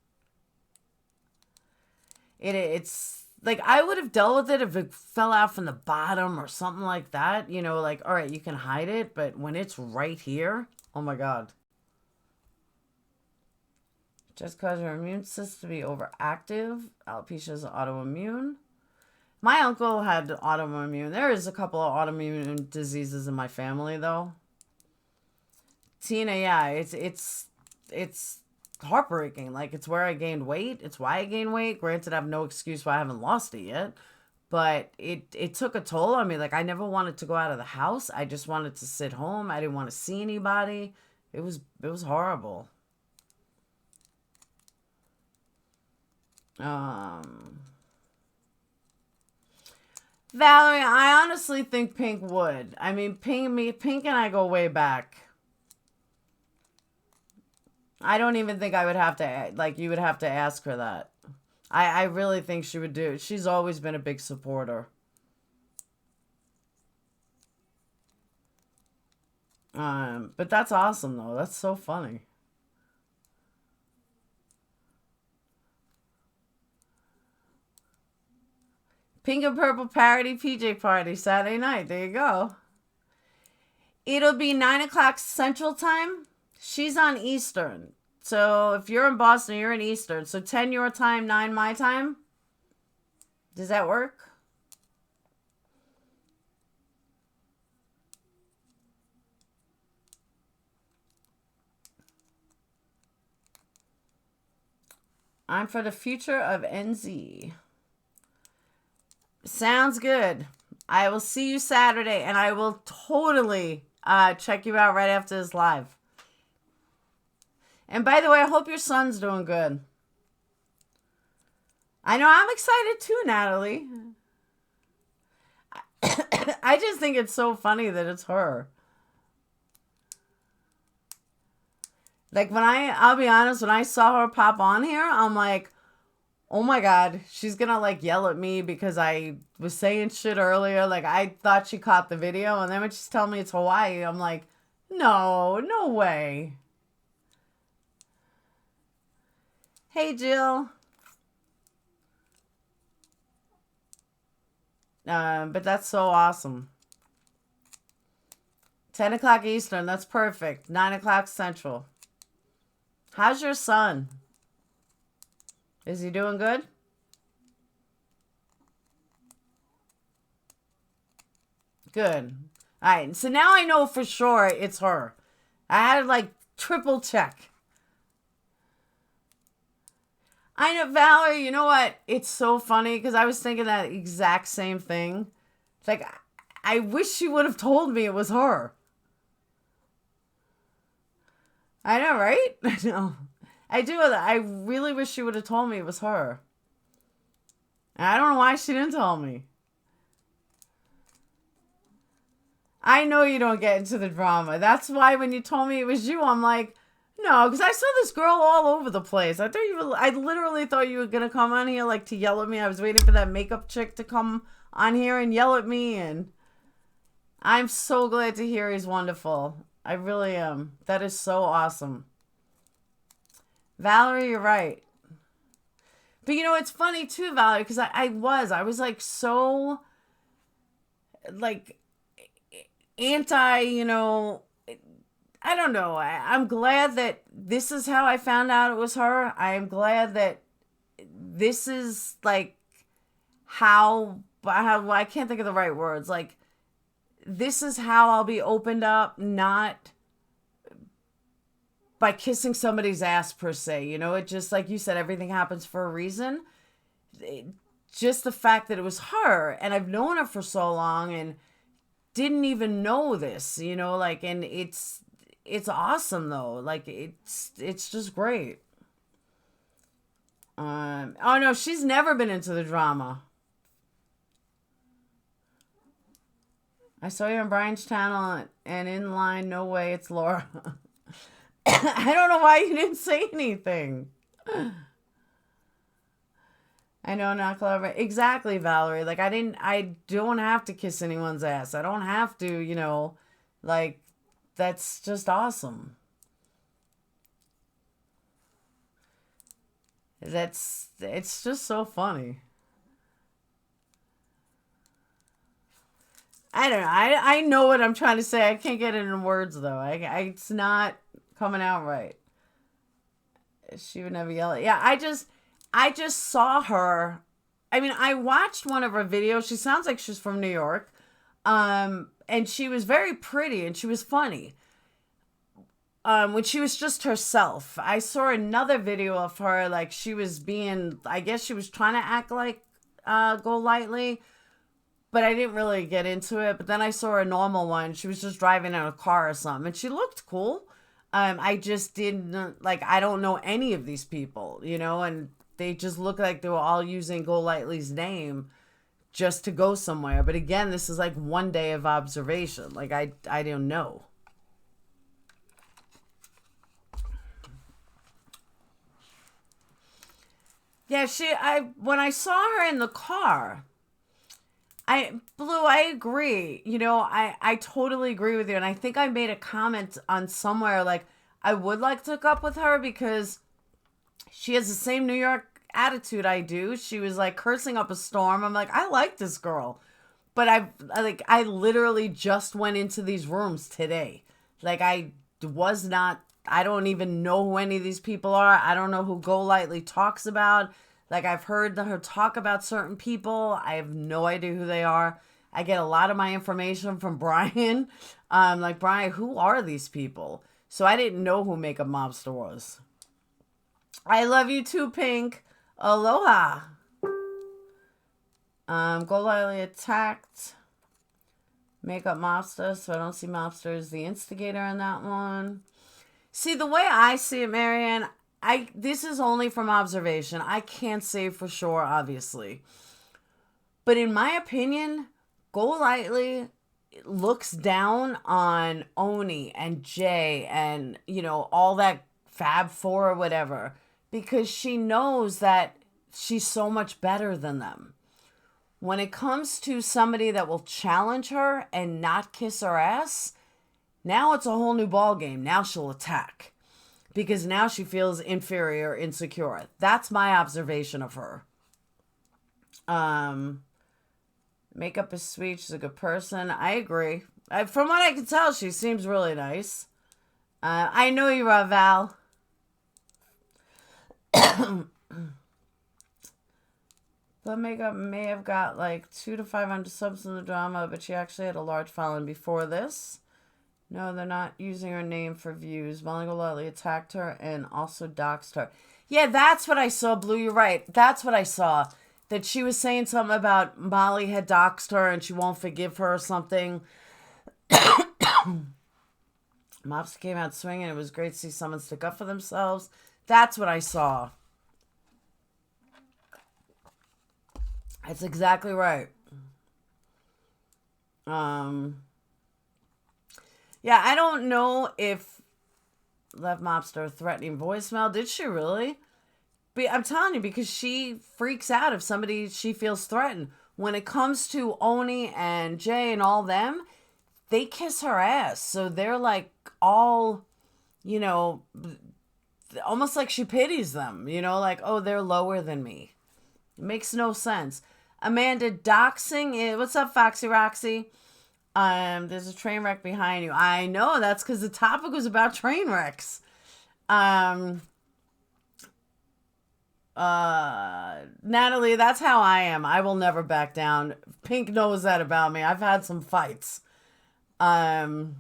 It's like, I would have dealt with it if it fell out from the bottom or something like that. You know, like, all right, you can hide it, but when it's right here, oh my God. Just cause your immune system to be overactive. Alopecia is autoimmune. My uncle had autoimmune. There is a couple of autoimmune diseases in my family, though. Tina, yeah, it's heartbreaking. Like, it's where I gained weight. It's why I gained weight. Granted, I have no excuse why I haven't lost it yet. But it took a toll on me. Like, I never wanted to go out of the house. I just wanted to sit home. I didn't want to see anybody. It was horrible. Valerie, I honestly think Pink would. I mean, Pink and I go way back. I don't even think I would have to, like, you would have to ask her that. I really think she would do it. She's always been a big supporter. But that's awesome, though. That's so funny. Pink and purple parody PJ party Saturday night. There you go. It'll be 9 o'clock Central Time. She's on Eastern. So if you're in Boston, you're in Eastern. So 10 your time, 9 my time. Does that work? I'm for the future of NZ. Sounds good. I will see you Saturday, and I will totally check you out right after this live. And by the way, I hope your son's doing good. I know I'm excited too, Natalie. I just think it's so funny that it's her. Like, I'll be honest, when I saw her pop on here, I'm like, oh my God, she's gonna like yell at me because I was saying shit earlier. Like, I thought she caught the video, and then when she's telling me it's Hawaii, I'm like, no way. Hey, Jill. But that's so awesome. 10 o'clock Eastern, that's perfect. 9 o'clock Central. How's your son? Is he doing good? Good. All right, so now I know for sure it's her. I had to like triple check. I know, Valerie, you know what? It's so funny because I was thinking that exact same thing. It's like, I wish she would have told me it was her. I know, right? I know. I do. I really wish she would have told me it was her. And I don't know why she didn't tell me. I know you don't get into the drama. That's why when you told me it was you, I'm like, no, because I saw this girl all over the place. I literally thought you were going to come on here like to yell at me. I was waiting for that makeup chick to come on here and yell at me. And I'm so glad to hear he's wonderful. I really am. That is so awesome. Valerie, you're right. But you know, it's funny too, Valerie, because I was like so like anti, you know, I don't know. I'm glad that this is how I found out it was her. I am glad that this is like how I can't think of the right words. Like, this is how I'll be opened up, not by kissing somebody's ass per se. You know, it just, like you said, everything happens for a reason. Just the fact that it was her, and I've known her for so long and didn't even know this, you know, like, and it's awesome though. Like, it's just great. Oh no, she's never been into the drama. I saw you on Brian's channel and in line, no way, it's Laura. I don't know why you didn't say anything. I know, not clever. Exactly, Valerie. Like, I don't have to kiss anyone's ass. I don't have to, you know, like, that's just awesome. It's just so funny. I don't know. I know what I'm trying to say. I can't get it in words, though. It's not coming out right. She would never yell at. Yeah, I just saw her. I mean, I watched one of her videos. She sounds like she's from New York. And she was very pretty and she was funny. When she was just herself. I saw another video of her, like she was being, I guess she was trying to act like Golightly, but I didn't really get into it. But then I saw a normal one. She was just driving in a car or something, and she looked cool. I just didn't, like, I don't know any of these people, you know, and they just look like they were all using Golightly's name just to go somewhere. But again, this is like one day of observation. Like, I don't know. Yeah, when I saw her in the car, Blue, I agree. You know, I totally agree with you. And I think I made a comment on somewhere, like, I would like to hook up with her because she has the same New York attitude I do. She was like cursing up a storm. I'm like, I like this girl. But I literally just went into these rooms today. Like, I don't even know who any of these people are. I don't know who Golightly talks about. Like, I've heard her talk about certain people. I have no idea who they are. I get a lot of my information from Brian. Like, Brian, who are these people? So I didn't know who Makeup Mobster was. I love you too, Pink. Aloha. Golightly attacked Makeup Mobster, so I don't see Mobster as the instigator in that one. See, the way I see it, Marianne, this is only from observation. I can't say for sure, obviously. But in my opinion, Golightly looks down on Oni and Jay and, you know, all that Fab Four or whatever, because she knows that she's so much better than them. When it comes to somebody that will challenge her and not kiss her ass, now it's a whole new ball game. Now she'll attack because now she feels inferior, insecure. That's my observation of her. Makeup is sweet. She's a good person. I agree. From what I can tell, she seems really nice. I know you are, Val. But Makeup may have got like 200 to 500 subs in the drama, but she actually had a large following before this. No, they're not using her name for views. Molly Golightly attacked her and also doxed her. Yeah, that's what I saw, Blue. You're right. That's what I saw. That she was saying something about Molly had doxed her and she won't forgive her or something. Mops came out swinging. It was great to see someone stick up for themselves. That's what I saw. That's exactly right. Yeah, I don't know if left Mobster threatening voicemail. Did she really? But I'm telling you, because she freaks out if somebody she feels threatened. When it comes to Oni and Jay and all them, they kiss her ass. So they're like all, you know, almost like she pities them. You know, like, oh, they're lower than me. It makes no sense. Amanda, doxing. What's up, Foxy Roxy? There's a train wreck behind you. I know, that's because the topic was about train wrecks. Natalie, that's how I am. I will never back down. Pink knows that about me. I've had some fights. Amanda,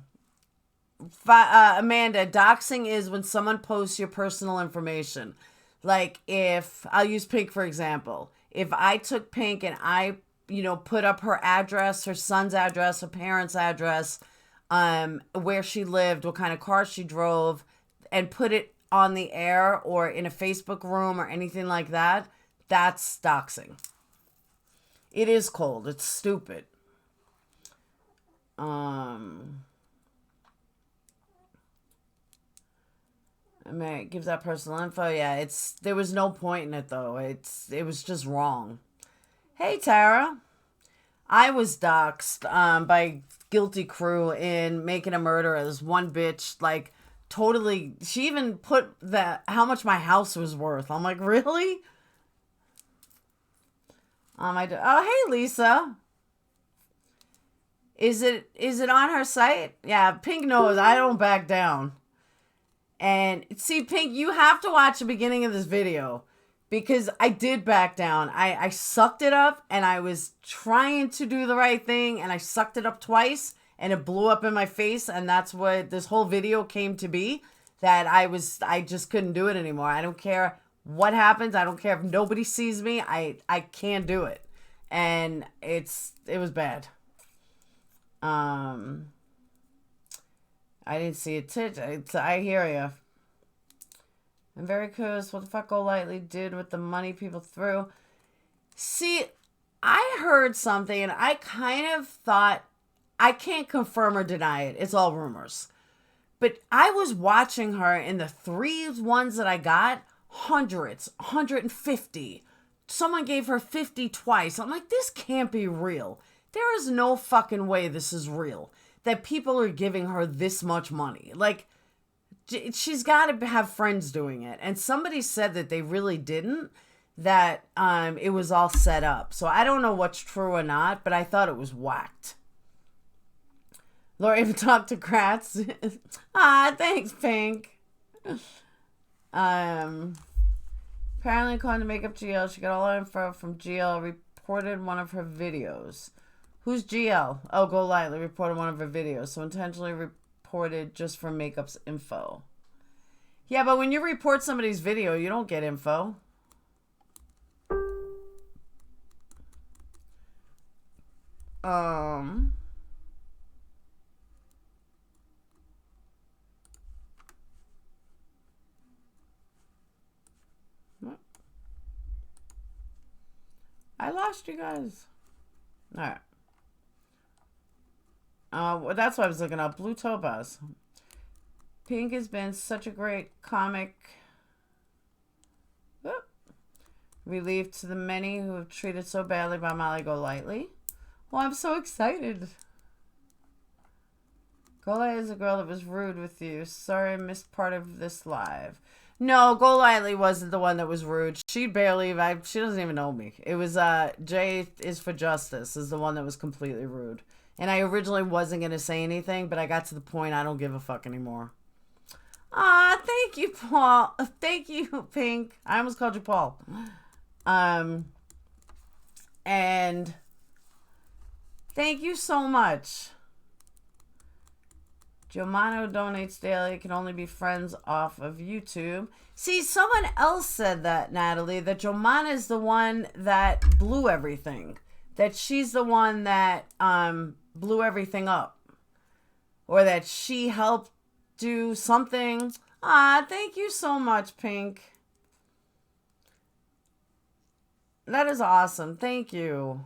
doxing is when someone posts your personal information. Like if, I'll use Pink for example. If I took Pink and I, you know, put up her address, her son's address, her parents' address, where she lived, what kind of car she drove, and put it on the air or in a Facebook room or anything like that, that's doxing. It is cold. It's stupid. I mean, it gives out personal info. Yeah, there was no point in it though. It was just wrong. Hey Tara, I was doxxed by Guilty Crew in Making a Murderer. This one bitch, like, totally. She even put how much my house was worth. I'm like, really? Oh, hey Lisa. Is it on her site? Yeah, Pink knows I don't back down. And see, Pink, you have to watch the beginning of this video because I did back down. I sucked it up and I was trying to do the right thing and I sucked it up twice and it blew up in my face. And that's what this whole video came to be, that I just couldn't do it anymore. I don't care what happens. I don't care if nobody sees me. I can't do it. And it was bad. I didn't see it. I hear you. I'm very curious what the fuck Golightly did with the money people threw. See, I heard something and I kind of thought, I can't confirm or deny it. It's all rumors. But I was watching her in the 3 ones that I got, hundreds, 150. Someone gave her 50 twice. I'm like, this can't be real. There is no fucking way this is real. That people are giving her this much money. Like, she's got to have friends doing it. And somebody said that they really didn't, that it was all set up. So I don't know what's true or not, but I thought it was whacked. Laura even talked to Kratz. Thanks, Pink. Apparently, according to Makeup GL, she got all her info from GL, reported one of her videos. Who's GL? Oh, Golightly reported one of her videos. So intentionally reported just for Makeup's info. Yeah, but when you report somebody's video, you don't get info. I lost you guys. All right. Well, that's what I was looking up. Blue Topaz. Pink has been such a great comic relief to the many who have treated so badly by Molly Golightly. Well, I'm so excited. Golightly is a girl that was rude with you. Sorry I missed part of this live. No, Golightly wasn't the one that was rude. She barely, she doesn't even know me. It was, Jay is for Justice is the one that was completely rude. And I originally wasn't going to say anything, but I got to the point I don't give a fuck anymore. Ah, thank you, Paul. Thank you, Pink. I almost called you Paul. And thank you so much. Giomano donates daily. Can only be friends off of YouTube. See, someone else said that, Natalie, that Giomana is the one that blew everything. That she's the one that blew everything up. Or that she helped do something. Ah, thank you so much, Pink. That is awesome. Thank you.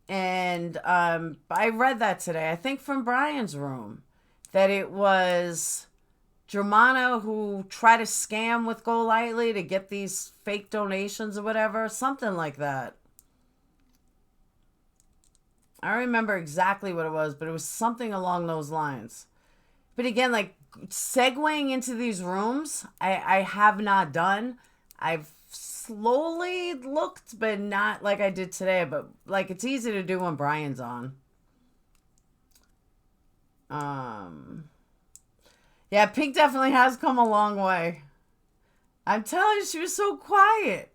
And I read that today, I think from Brian's room, that it was Germana who tried to scam with Golightly to get these fake donations or whatever. Something like that. I don't remember exactly what it was, but it was something along those lines. But again, like, segueing into these rooms, I have not done. I've slowly looked, but not like I did today. But, like, it's easy to do when Brian's on. Yeah, Pink definitely has come a long way. I'm telling you, she was so quiet.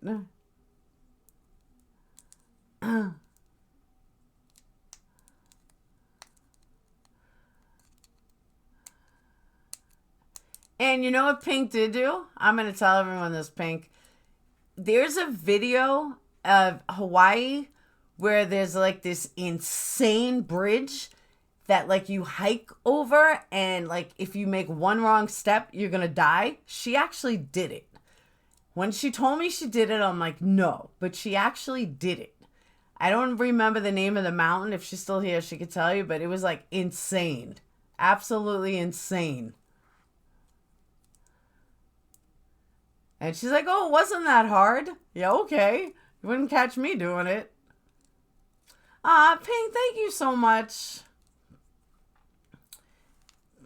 And you know what Pink did do? I'm going to tell everyone this, Pink. There's a video of Hawaii where there's like this insane bridge that like you hike over, and like if you make one wrong step, you're going to die. She actually did it. When she told me she did it, I'm like, no, but she actually did it. I don't remember the name of the mountain. If she's still here, she could tell you, but it was like insane. Absolutely insane. And she's like, oh, it wasn't that hard. Yeah, okay. You wouldn't catch me doing it. Ah, Pink, thank you so much.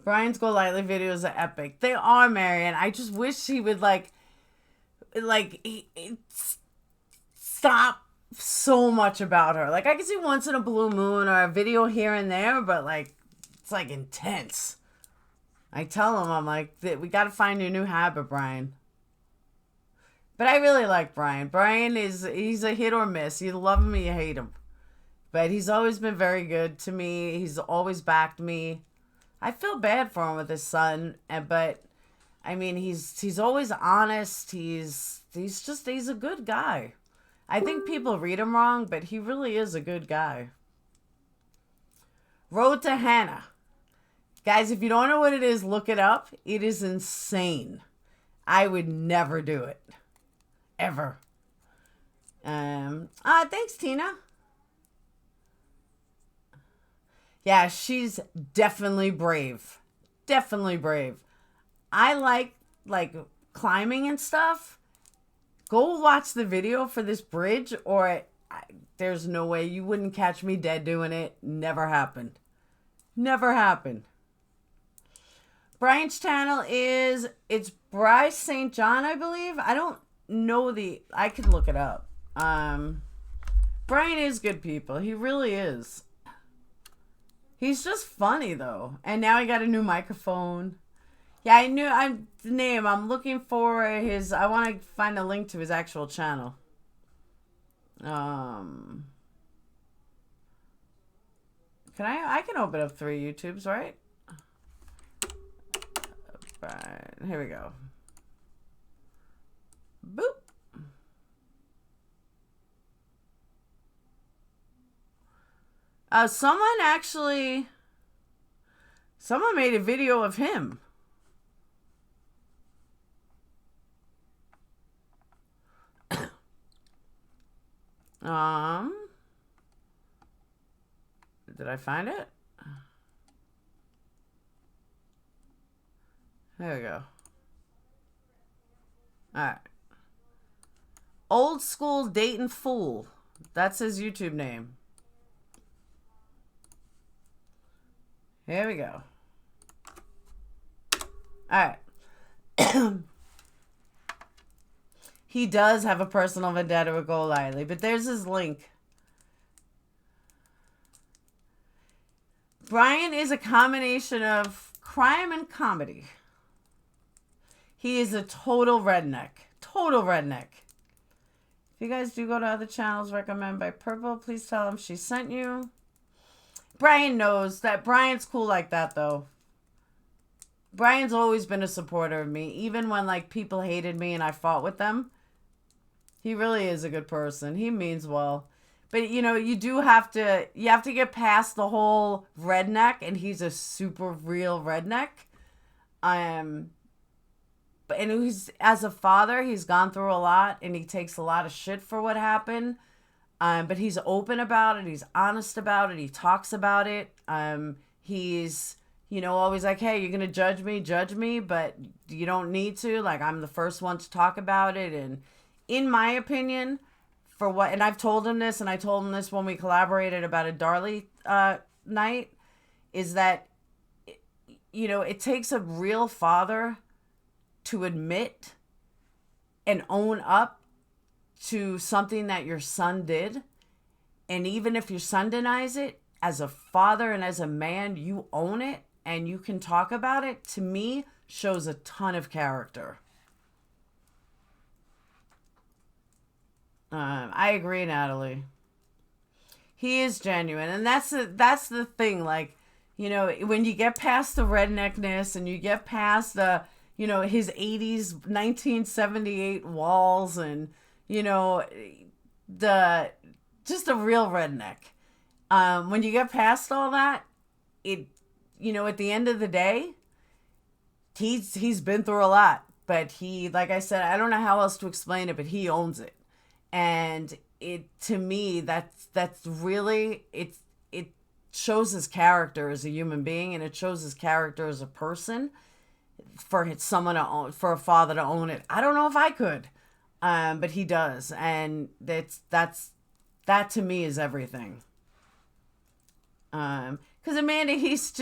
Brian's Golightly videos are epic. They are, Marion. I just wish he would, stop so much about her. Like, I can see once in a blue moon or a video here and there, but, like, it's, like, intense. I tell him, I'm like, we got to find your new habit, Brian. But I really like Brian. Brian he's a hit or miss. You love him or you hate him. But he's always been very good to me. He's always backed me. I feel bad for him with his son, but I mean, he's always honest. He's a good guy. I think people read him wrong, but he really is a good guy. Road to Hannah. Guys, if you don't know what it is, look it up. It is insane. I would never do it. Ever. Thanks, Tina. Yeah, she's definitely brave. Definitely brave. I like climbing and stuff. Go watch the video for this bridge, or there's no way you wouldn't catch me dead doing it. Never happened. Never happened. Brian's channel it's Bryce St. John, I believe. I don't know I could look it up. Brian is good people. He really is. He's just funny though. And now he got a new microphone. Yeah, I'm the name. I'm looking for I want to find a link to his actual channel. Can I can open up 3 YouTubes, right? Right, here we go. Boop. Someone made a video of him. Um, did I find it? There we go. All right. Old School Dayton Fool. That's his YouTube name. Here we go. All right. He does have a personal vendetta with Golightly, but there's his link. Brian is a combination of crime and comedy. He is a total redneck. Total redneck. If you guys do go to other channels recommended by Purple, please tell him she sent you. Brian knows that. Brian's cool like that, though. Brian's always been a supporter of me, even when like people hated me and I fought with them. He really is a good person. He means well. But you know, you have to get past the whole redneck, and he's a super real redneck. And he's, as a father, he's gone through a lot, and he takes a lot of shit for what happened. But he's open about it. He's honest about it. He talks about it. He's, you know, always like, hey, you're going to judge me, but you don't need to. Like, I'm the first one to talk about it. And in my opinion, for what, and I've told him this, and I told him this when we collaborated about a Darley night, is that, you know, it takes a real father to admit and own up to something that your son did. And even if your son denies it, as a father and as a man, you own it and you can talk about it, to me, shows a ton of character. I agree, Natalie. He is genuine. And that's the thing. Like, you know, when you get past the redneckness and you get past the, you know, his 80s, 1978 walls and, you know, just a real redneck. When you get past all that, it, you know, at the end of the day, he's been through a lot, but he, like I said, I don't know how else to explain it, but he owns it. And it, to me, that's really, it shows his character as a human being, and it shows his character as a person. For someone to own, for a father to own it, I don't know if I could, but he does, and that to me is everything. Because Amanda, he's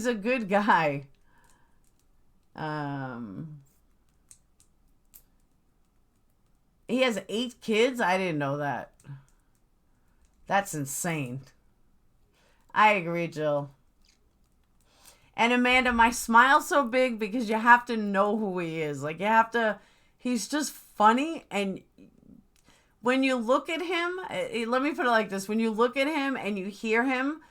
a good guy. He has 8 kids. I didn't know that. That's insane. I agree, Jill. And Amanda, my smile's so big because you have to know who he is. Like, you have to, he's just funny. And when you look at him, let me put it like this. When you look at him and you hear him,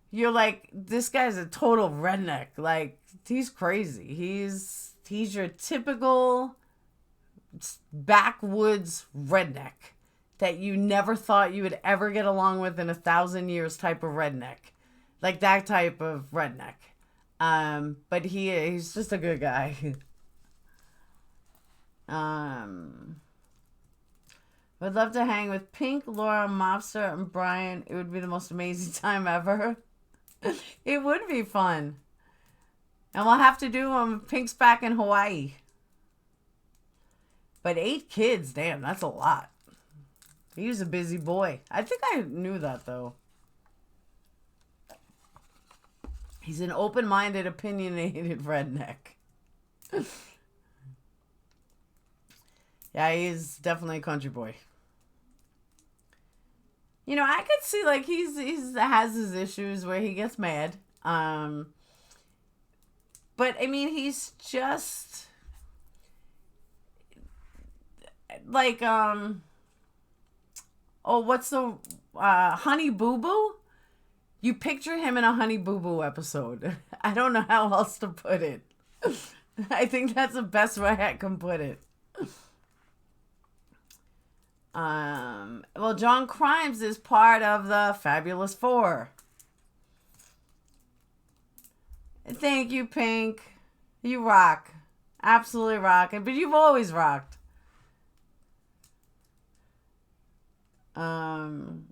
you're like, this guy's a total redneck. Like, he's crazy. He's your typical backwoods redneck that you never thought you would ever get along with in 1,000 years type of redneck. Like that type of redneck. But he's just a good guy. Would love to hang with Pink, Laura, Mobster, and Brian. It would be the most amazing time ever. It would be fun. And we'll have to do Pink's back in Hawaii. But 8 kids, damn, that's a lot. He was a busy boy. I think I knew that, though. He's an open-minded, opinionated redneck. Yeah, he's definitely a country boy. You know, I could see, like, he has his issues where he gets mad. But, I mean, he's just, like, what's the, Honey Boo Boo? You picture him in a Honey Boo Boo episode. I don't know how else to put it. I think that's the best way I can put it. Well, John Crimes is part of the Fabulous Four. Thank you, Pink. You rock. Absolutely rock. But you've always rocked. Um,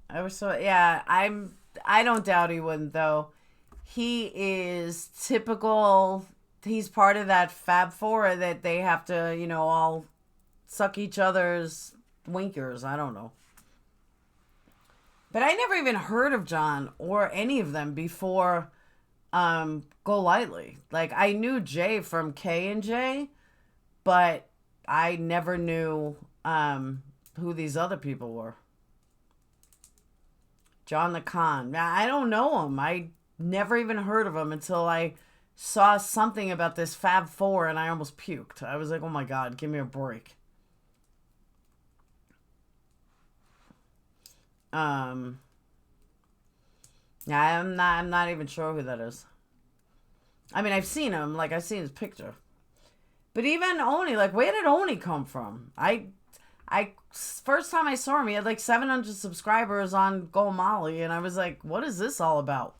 I was so yeah. I don't doubt he wouldn't though. He is typical. He's part of that Fab Four that they have to, all suck each other's winkers. I don't know. But I never even heard of John or any of them before Golightly. Like I knew Jay from K and J, but I never knew who these other people were. John the Con. I don't know him. I never even heard of him until I saw something about this Fab Four and I almost puked. I was like, oh my God, give me a break. Um, yeah, I'm not even sure who that is. I mean, I've seen him, like I've seen his picture. But even Oni, like where did Oni come from? I first time I saw him, he had like 700 subscribers on Go Molly, and I was like, what is this all about?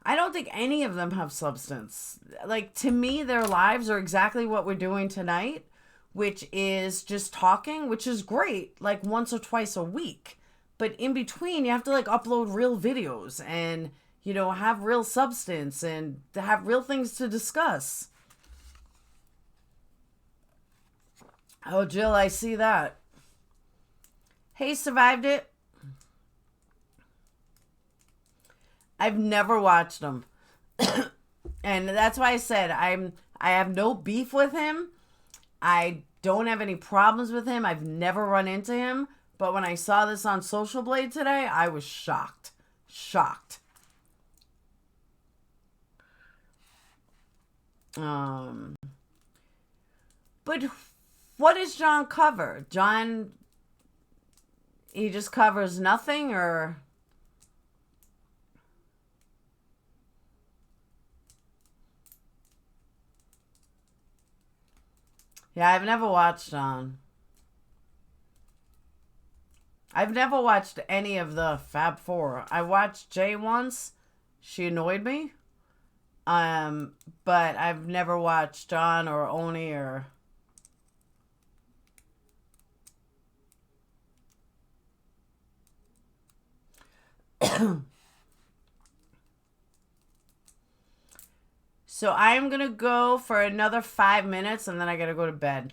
I don't think any of them have substance. Like to me, their lives are exactly what we're doing tonight, which is just talking, which is great, like once or twice a week. But in between, you have to like upload real videos and, have real substance and have real things to discuss. Oh, Jill, I see that. Hey, survived it. I've never watched him. And that's why I said I have no beef with him. I don't have any problems with him. I've never run into him. But when I saw this on Social Blade today, I was shocked. Shocked. But what does John cover? John, he just covers nothing, or... Yeah, I've never watched John. I've never watched any of the Fab Four. I watched Jay once. She annoyed me. But I've never watched John or Oni or... So I'm going to go for another 5 minutes and then I got to go to bed.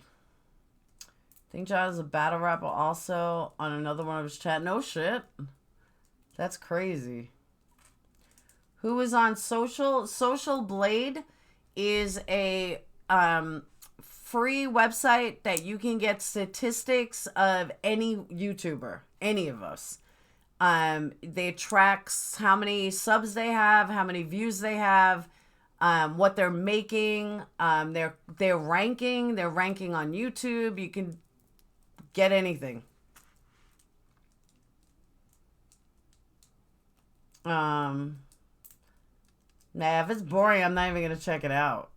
I think John is a battle rapper also on another one of his chat. No shit. That's crazy. Who is on SocialBlade is a free website that you can get statistics of any YouTuber, any of us. They tracks how many subs they have, how many views they have, what they're making, their ranking on YouTube. You can get anything. Nah, if it's boring, I'm not even gonna check it out.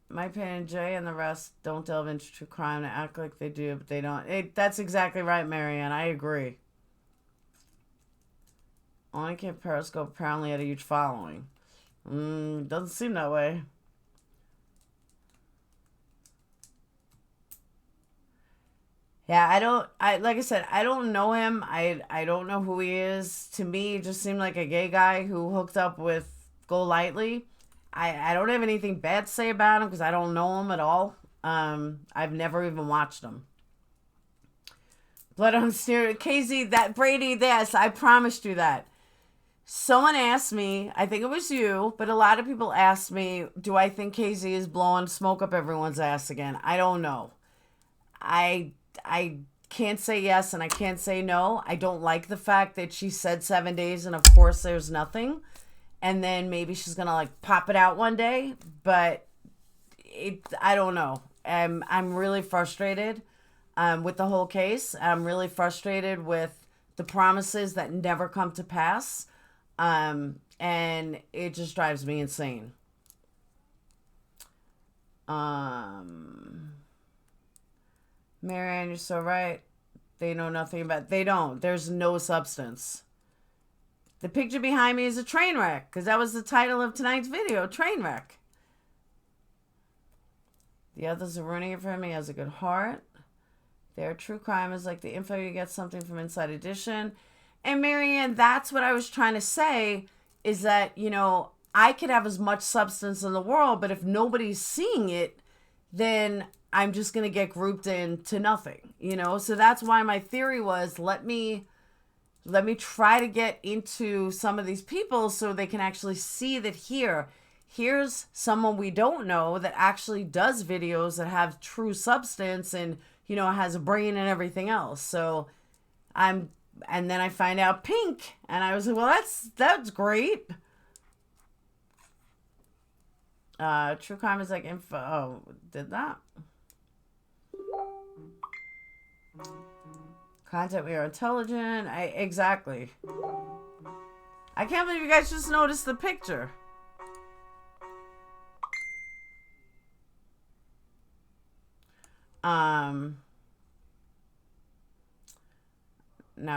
My Pan and Jay and the rest don't delve into true crime and act like they do, but they don't. That's exactly right, Marianne. I agree. Only Kid Periscope apparently had a huge following. Doesn't seem that way. Yeah, like I said, I don't know him. I don't know who he is. To me, he just seemed like a gay guy who hooked up with Golightly. I don't have anything bad to say about him because I don't know him at all. I've never even watched him. Blood on Stereo. Casey, that Brady, this, I promised you that. Someone asked me, I think it was you, but a lot of people asked me, do I think Casey is blowing smoke up everyone's ass again? I don't know. I can't say yes and I can't say no. I don't like the fact that she said 7 days and of course there's nothing. And then maybe she's going to like pop it out one day. But I don't know. I'm really frustrated with the whole case. I'm really frustrated with the promises that never come to pass. And it just drives me insane. Marianne, you're so right. They know nothing about... They don't. There's no substance. The picture behind me is a train wreck, because that was the title of tonight's video, train wreck. The others are ruining it for him. He has a good heart. Their true crime is like the info you get something from Inside Edition. And Marianne, that's what I was trying to say, is that, you know, I could have as much substance in the world, but if nobody's seeing it, then I'm just going to get grouped into nothing, you know? So that's why my theory was, let me try to get into some of these people so they can actually see that here's someone we don't know that actually does videos that have true substance and, you know, has a brain and everything else. So and then I find out Pink, and I was like, well, that's great. True crime is like info. Oh, did that? Content, we are intelligent. Exactly. I can't believe you guys just noticed the picture. Now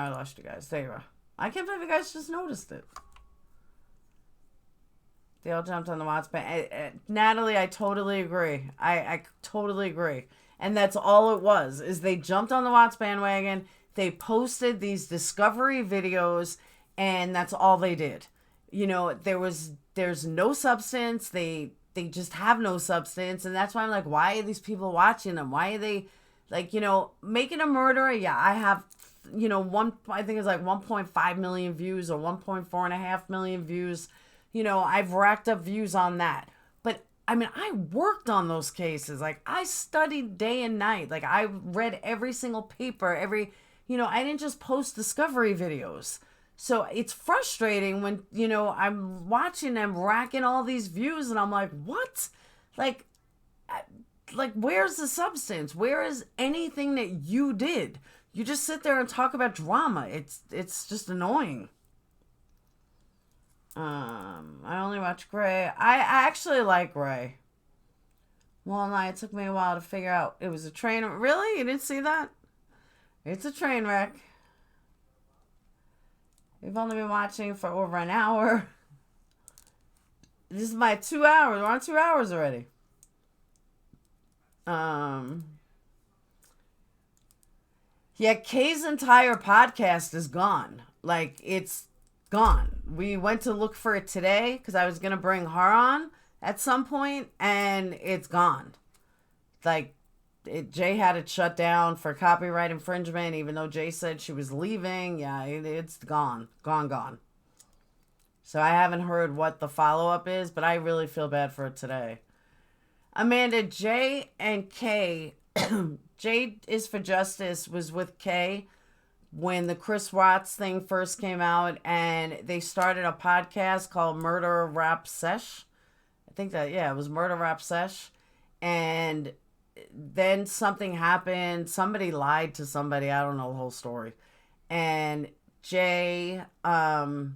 I lost you guys. There you are. I can't believe you guys just noticed it. They all jumped on the Watts band. Natalie, I totally agree. I totally agree. And that's all it was, is they jumped on the Watts bandwagon. They posted these discovery videos, and that's all they did. You know, there's no substance. They just have no substance. And that's why I'm like, why are these people watching them? Why are they, like, you know, making a murderer? Yeah, I have, you know, I think it's like 1.5 million views or 1.4 million views. You know, I've racked up views on that. But, I mean, I worked on those cases. Like, I studied day and night. Like, I read every single paper, you know, I didn't just post discovery videos. So it's frustrating when, you know, I'm watching them racking all these views and I'm like, what? Like, where's the substance? Where is anything that you did? You just sit there and talk about drama. It's just annoying. I only watch Grey. I actually like Grey. Well, no, it took me a while to figure out it was a train. Really? You didn't see that? It's a train wreck. We've only been watching for over an hour. This is my 2 hours. We're on 2 hours already. Yeah, Kay's entire podcast is gone. Like, it's gone. We went to look for it today because I was going to bring her on at some point, and it's gone. Like, Jay had it shut down for copyright infringement, even though Jay said she was leaving. Yeah, it's gone. Gone. So I haven't heard what the follow-up is, but I really feel bad for it today. Amanda, Jay and Kay, Jay is for Justice was with Kay when the Chris Watts thing first came out, and they started a podcast called Murder Rap Sesh. I think that, yeah, it was Murder Rap Sesh. And then something happened. Somebody lied to somebody. I don't know the whole story. And Jay wrote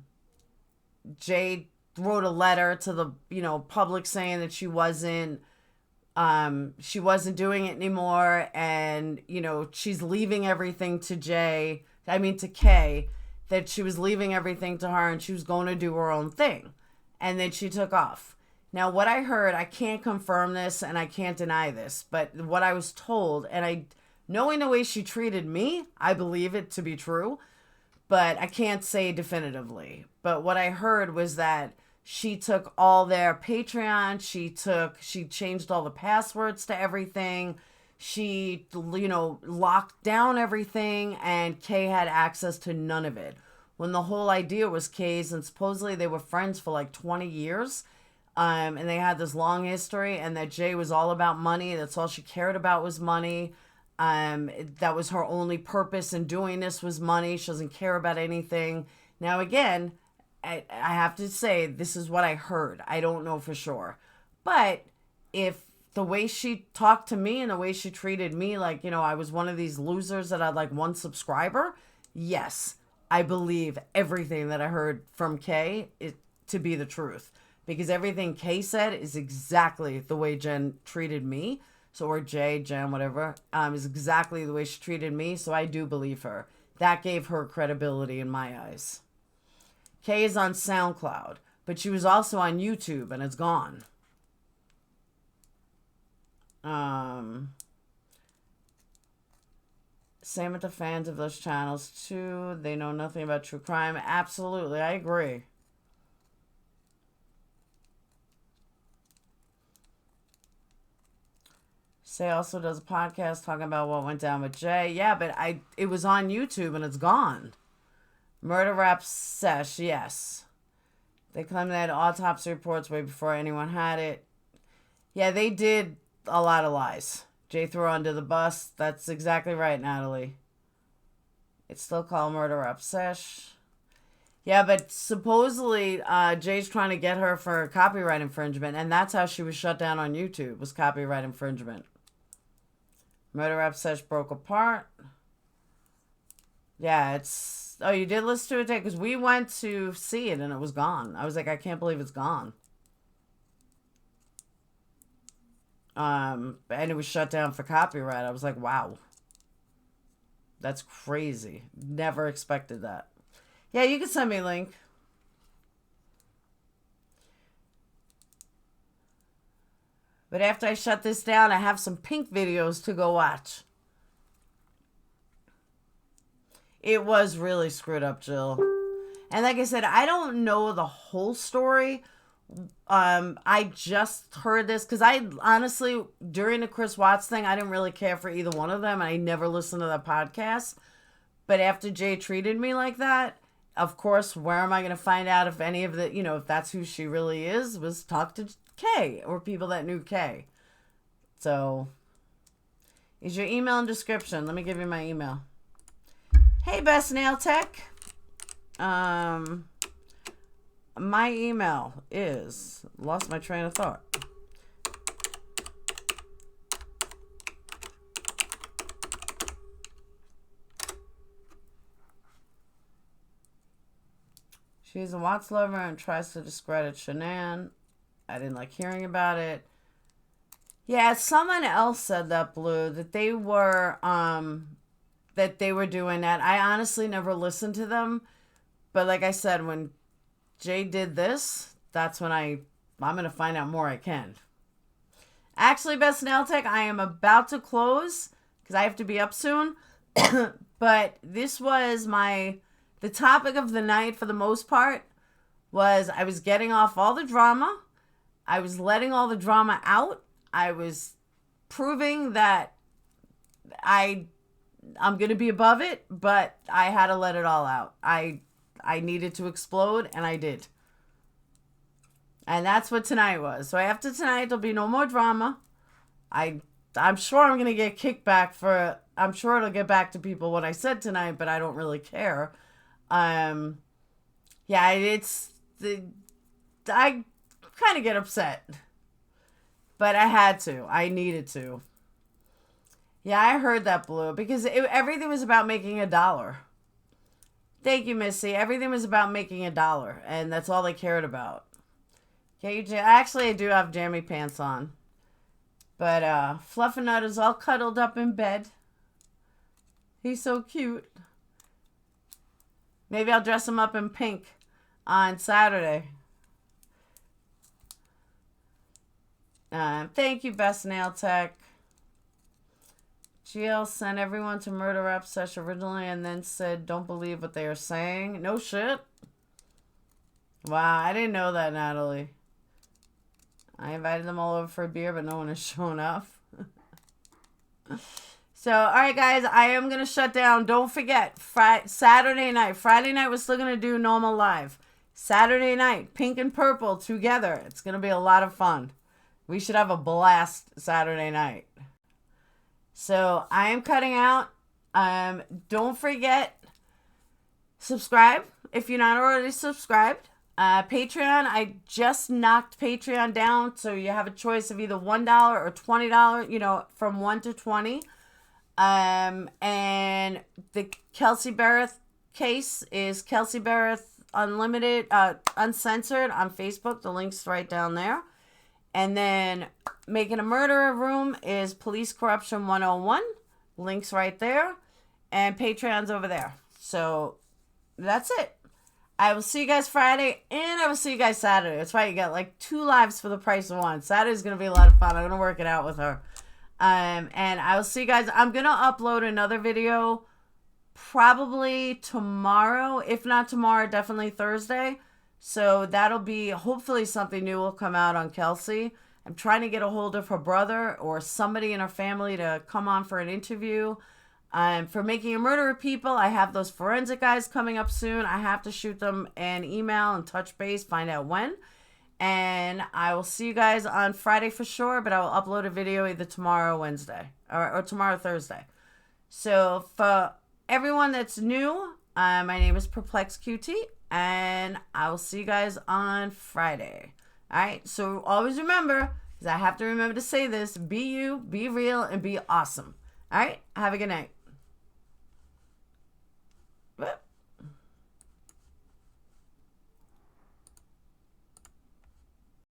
a letter to the, you know, public saying that she wasn't doing it anymore. And, you know, she's leaving everything to Kay, that she was leaving everything to her and she was going to do her own thing. And then she took off. Now, what I heard, I can't confirm this and I can't deny this, but what I was told, and knowing the way she treated me, I believe it to be true, but I can't say definitively. But what I heard was that she took all their Patreon, she changed all the passwords to everything, she, you know, locked down everything, and Kay had access to none of it. When the whole idea was Kay's, and supposedly they were friends for like 20 years, and they had this long history, and that Jay was all about money. That's all she cared about was money. That was her only purpose in doing this was money. She doesn't care about anything. Now, again, I have to say, this is what I heard. I don't know for sure. But if the way she talked to me and the way she treated me, like, you know, I was one of these losers that had like one subscriber, yes, I believe everything that I heard from Kay to be the truth. Because everything Kay said is exactly the way Jen treated me. So, or Jen, whatever, is exactly the way she treated me. So I do believe her. That gave her credibility in my eyes. Kay is on SoundCloud, but she was also on YouTube, and it's gone. Same with the fans of those channels, too. They know nothing about true crime. Absolutely, I agree. Say also does a podcast talking about what went down with Jay. Yeah, but it was on YouTube, and it's gone. Murder Rap Sesh, yes. They claim they had autopsy reports way before anyone had it. Yeah, they did a lot of lies. Jay threw her under the bus. That's exactly right, Natalie. It's still called Murder Rap Sesh. Yeah, but supposedly Jay's trying to get her for copyright infringement, and that's how she was shut down on YouTube, was copyright infringement. Murder Rap Sesh broke apart. Yeah, it's... Oh, you did listen to it today? Because we went to see it, and it was gone. I was like, I can't believe it's gone. And it was shut down for copyright. I was like, wow. That's crazy. Never expected that. Yeah, you can send me a link. But after I shut this down, I have some Pink videos to go watch. It was really screwed up, Jill. And like I said, I don't know the whole story. I just heard this because I honestly, during the Chris Watts thing, I didn't really care for either one of them. I never listened to that podcast. But after Jay treated me like that, of course, where am I going to find out if any of the, if that's who she really is, was talk to Kay or people that knew Kay. So, is your email in description? Let me give you my email. Hey, Best Nail Tech. My email is, lost my train of thought. She's a Watts lover and tries to discredit Shanann. I didn't like hearing about it. Yeah, someone else said that, Blue, that they were doing that. I honestly never listened to them. But like I said, when Jay did this, that's when I'm going to find out more I can. Actually, Best Nail Tech, I am about to close because I have to be up soon. But this was the topic of the night for the most part was I was getting off all the drama. I was letting all the drama out. I was proving that I'm going to be above it, but I had to let it all out. I needed to explode, and I did. And that's what tonight was. So after tonight, there'll be no more drama. I'm sure I'm going to get kickback for... I'm sure it'll get back to people what I said tonight, but I don't really care. Yeah, I kind of get upset. But I had to. I needed to. Yeah, I heard that, Blue, because everything was about making $1. Thank you, Missy. Everything was about making $1, and that's all they cared about. Okay, actually, I do have jammy pants on. But Fluffinut is all cuddled up in bed. He's so cute. Maybe I'll dress him up in pink on Saturday. Thank you, Best Nail Tech. GL sent everyone to Murder Rap Sesh originally and then said, don't believe what they are saying. No shit. Wow, I didn't know that, Natalie. I invited them all over for a beer, but no one has shown up. So, all right, guys, I am going to shut down. Don't forget, Saturday night. Friday night, we're still going to do normal live. Saturday night, pink and purple together. It's going to be a lot of fun. We should have a blast Saturday night. So, I am cutting out. Don't forget, subscribe if you're not already subscribed. Patreon, I just knocked Patreon down, so you have a choice of either $1 or $20, from 1 to 20. And the Kelsey Barrett case is Kelsey Barrett Unlimited, Uncensored on Facebook. The link's right down there. And then Making a Murderer Room is Police Corruption 101. Link's right there. And Patreon's over there. So that's it. I will see you guys Friday, and I will see you guys Saturday. That's right, you got like 2 lives for the price of 1. Saturday's going to be a lot of fun. I'm going to work it out with her. And I will see you guys. I'm going to upload another video probably tomorrow. If not tomorrow, definitely Thursday. So that'll be, hopefully something new will come out on Kelsey. I'm trying to get a hold of her brother or somebody in her family to come on for an interview. For Making a Murder of People, I have those forensic guys coming up soon. I have to shoot them an email and touch base, find out when. And I will see you guys on Friday for sure, but I will upload a video either tomorrow, Wednesday, or tomorrow, Thursday. So for everyone that's new, my name is PerplexQT, and I will see you guys on Friday. All right, so always remember, because I have to remember to say this, be you, be real, and be awesome. All right, have a good night. Whoop.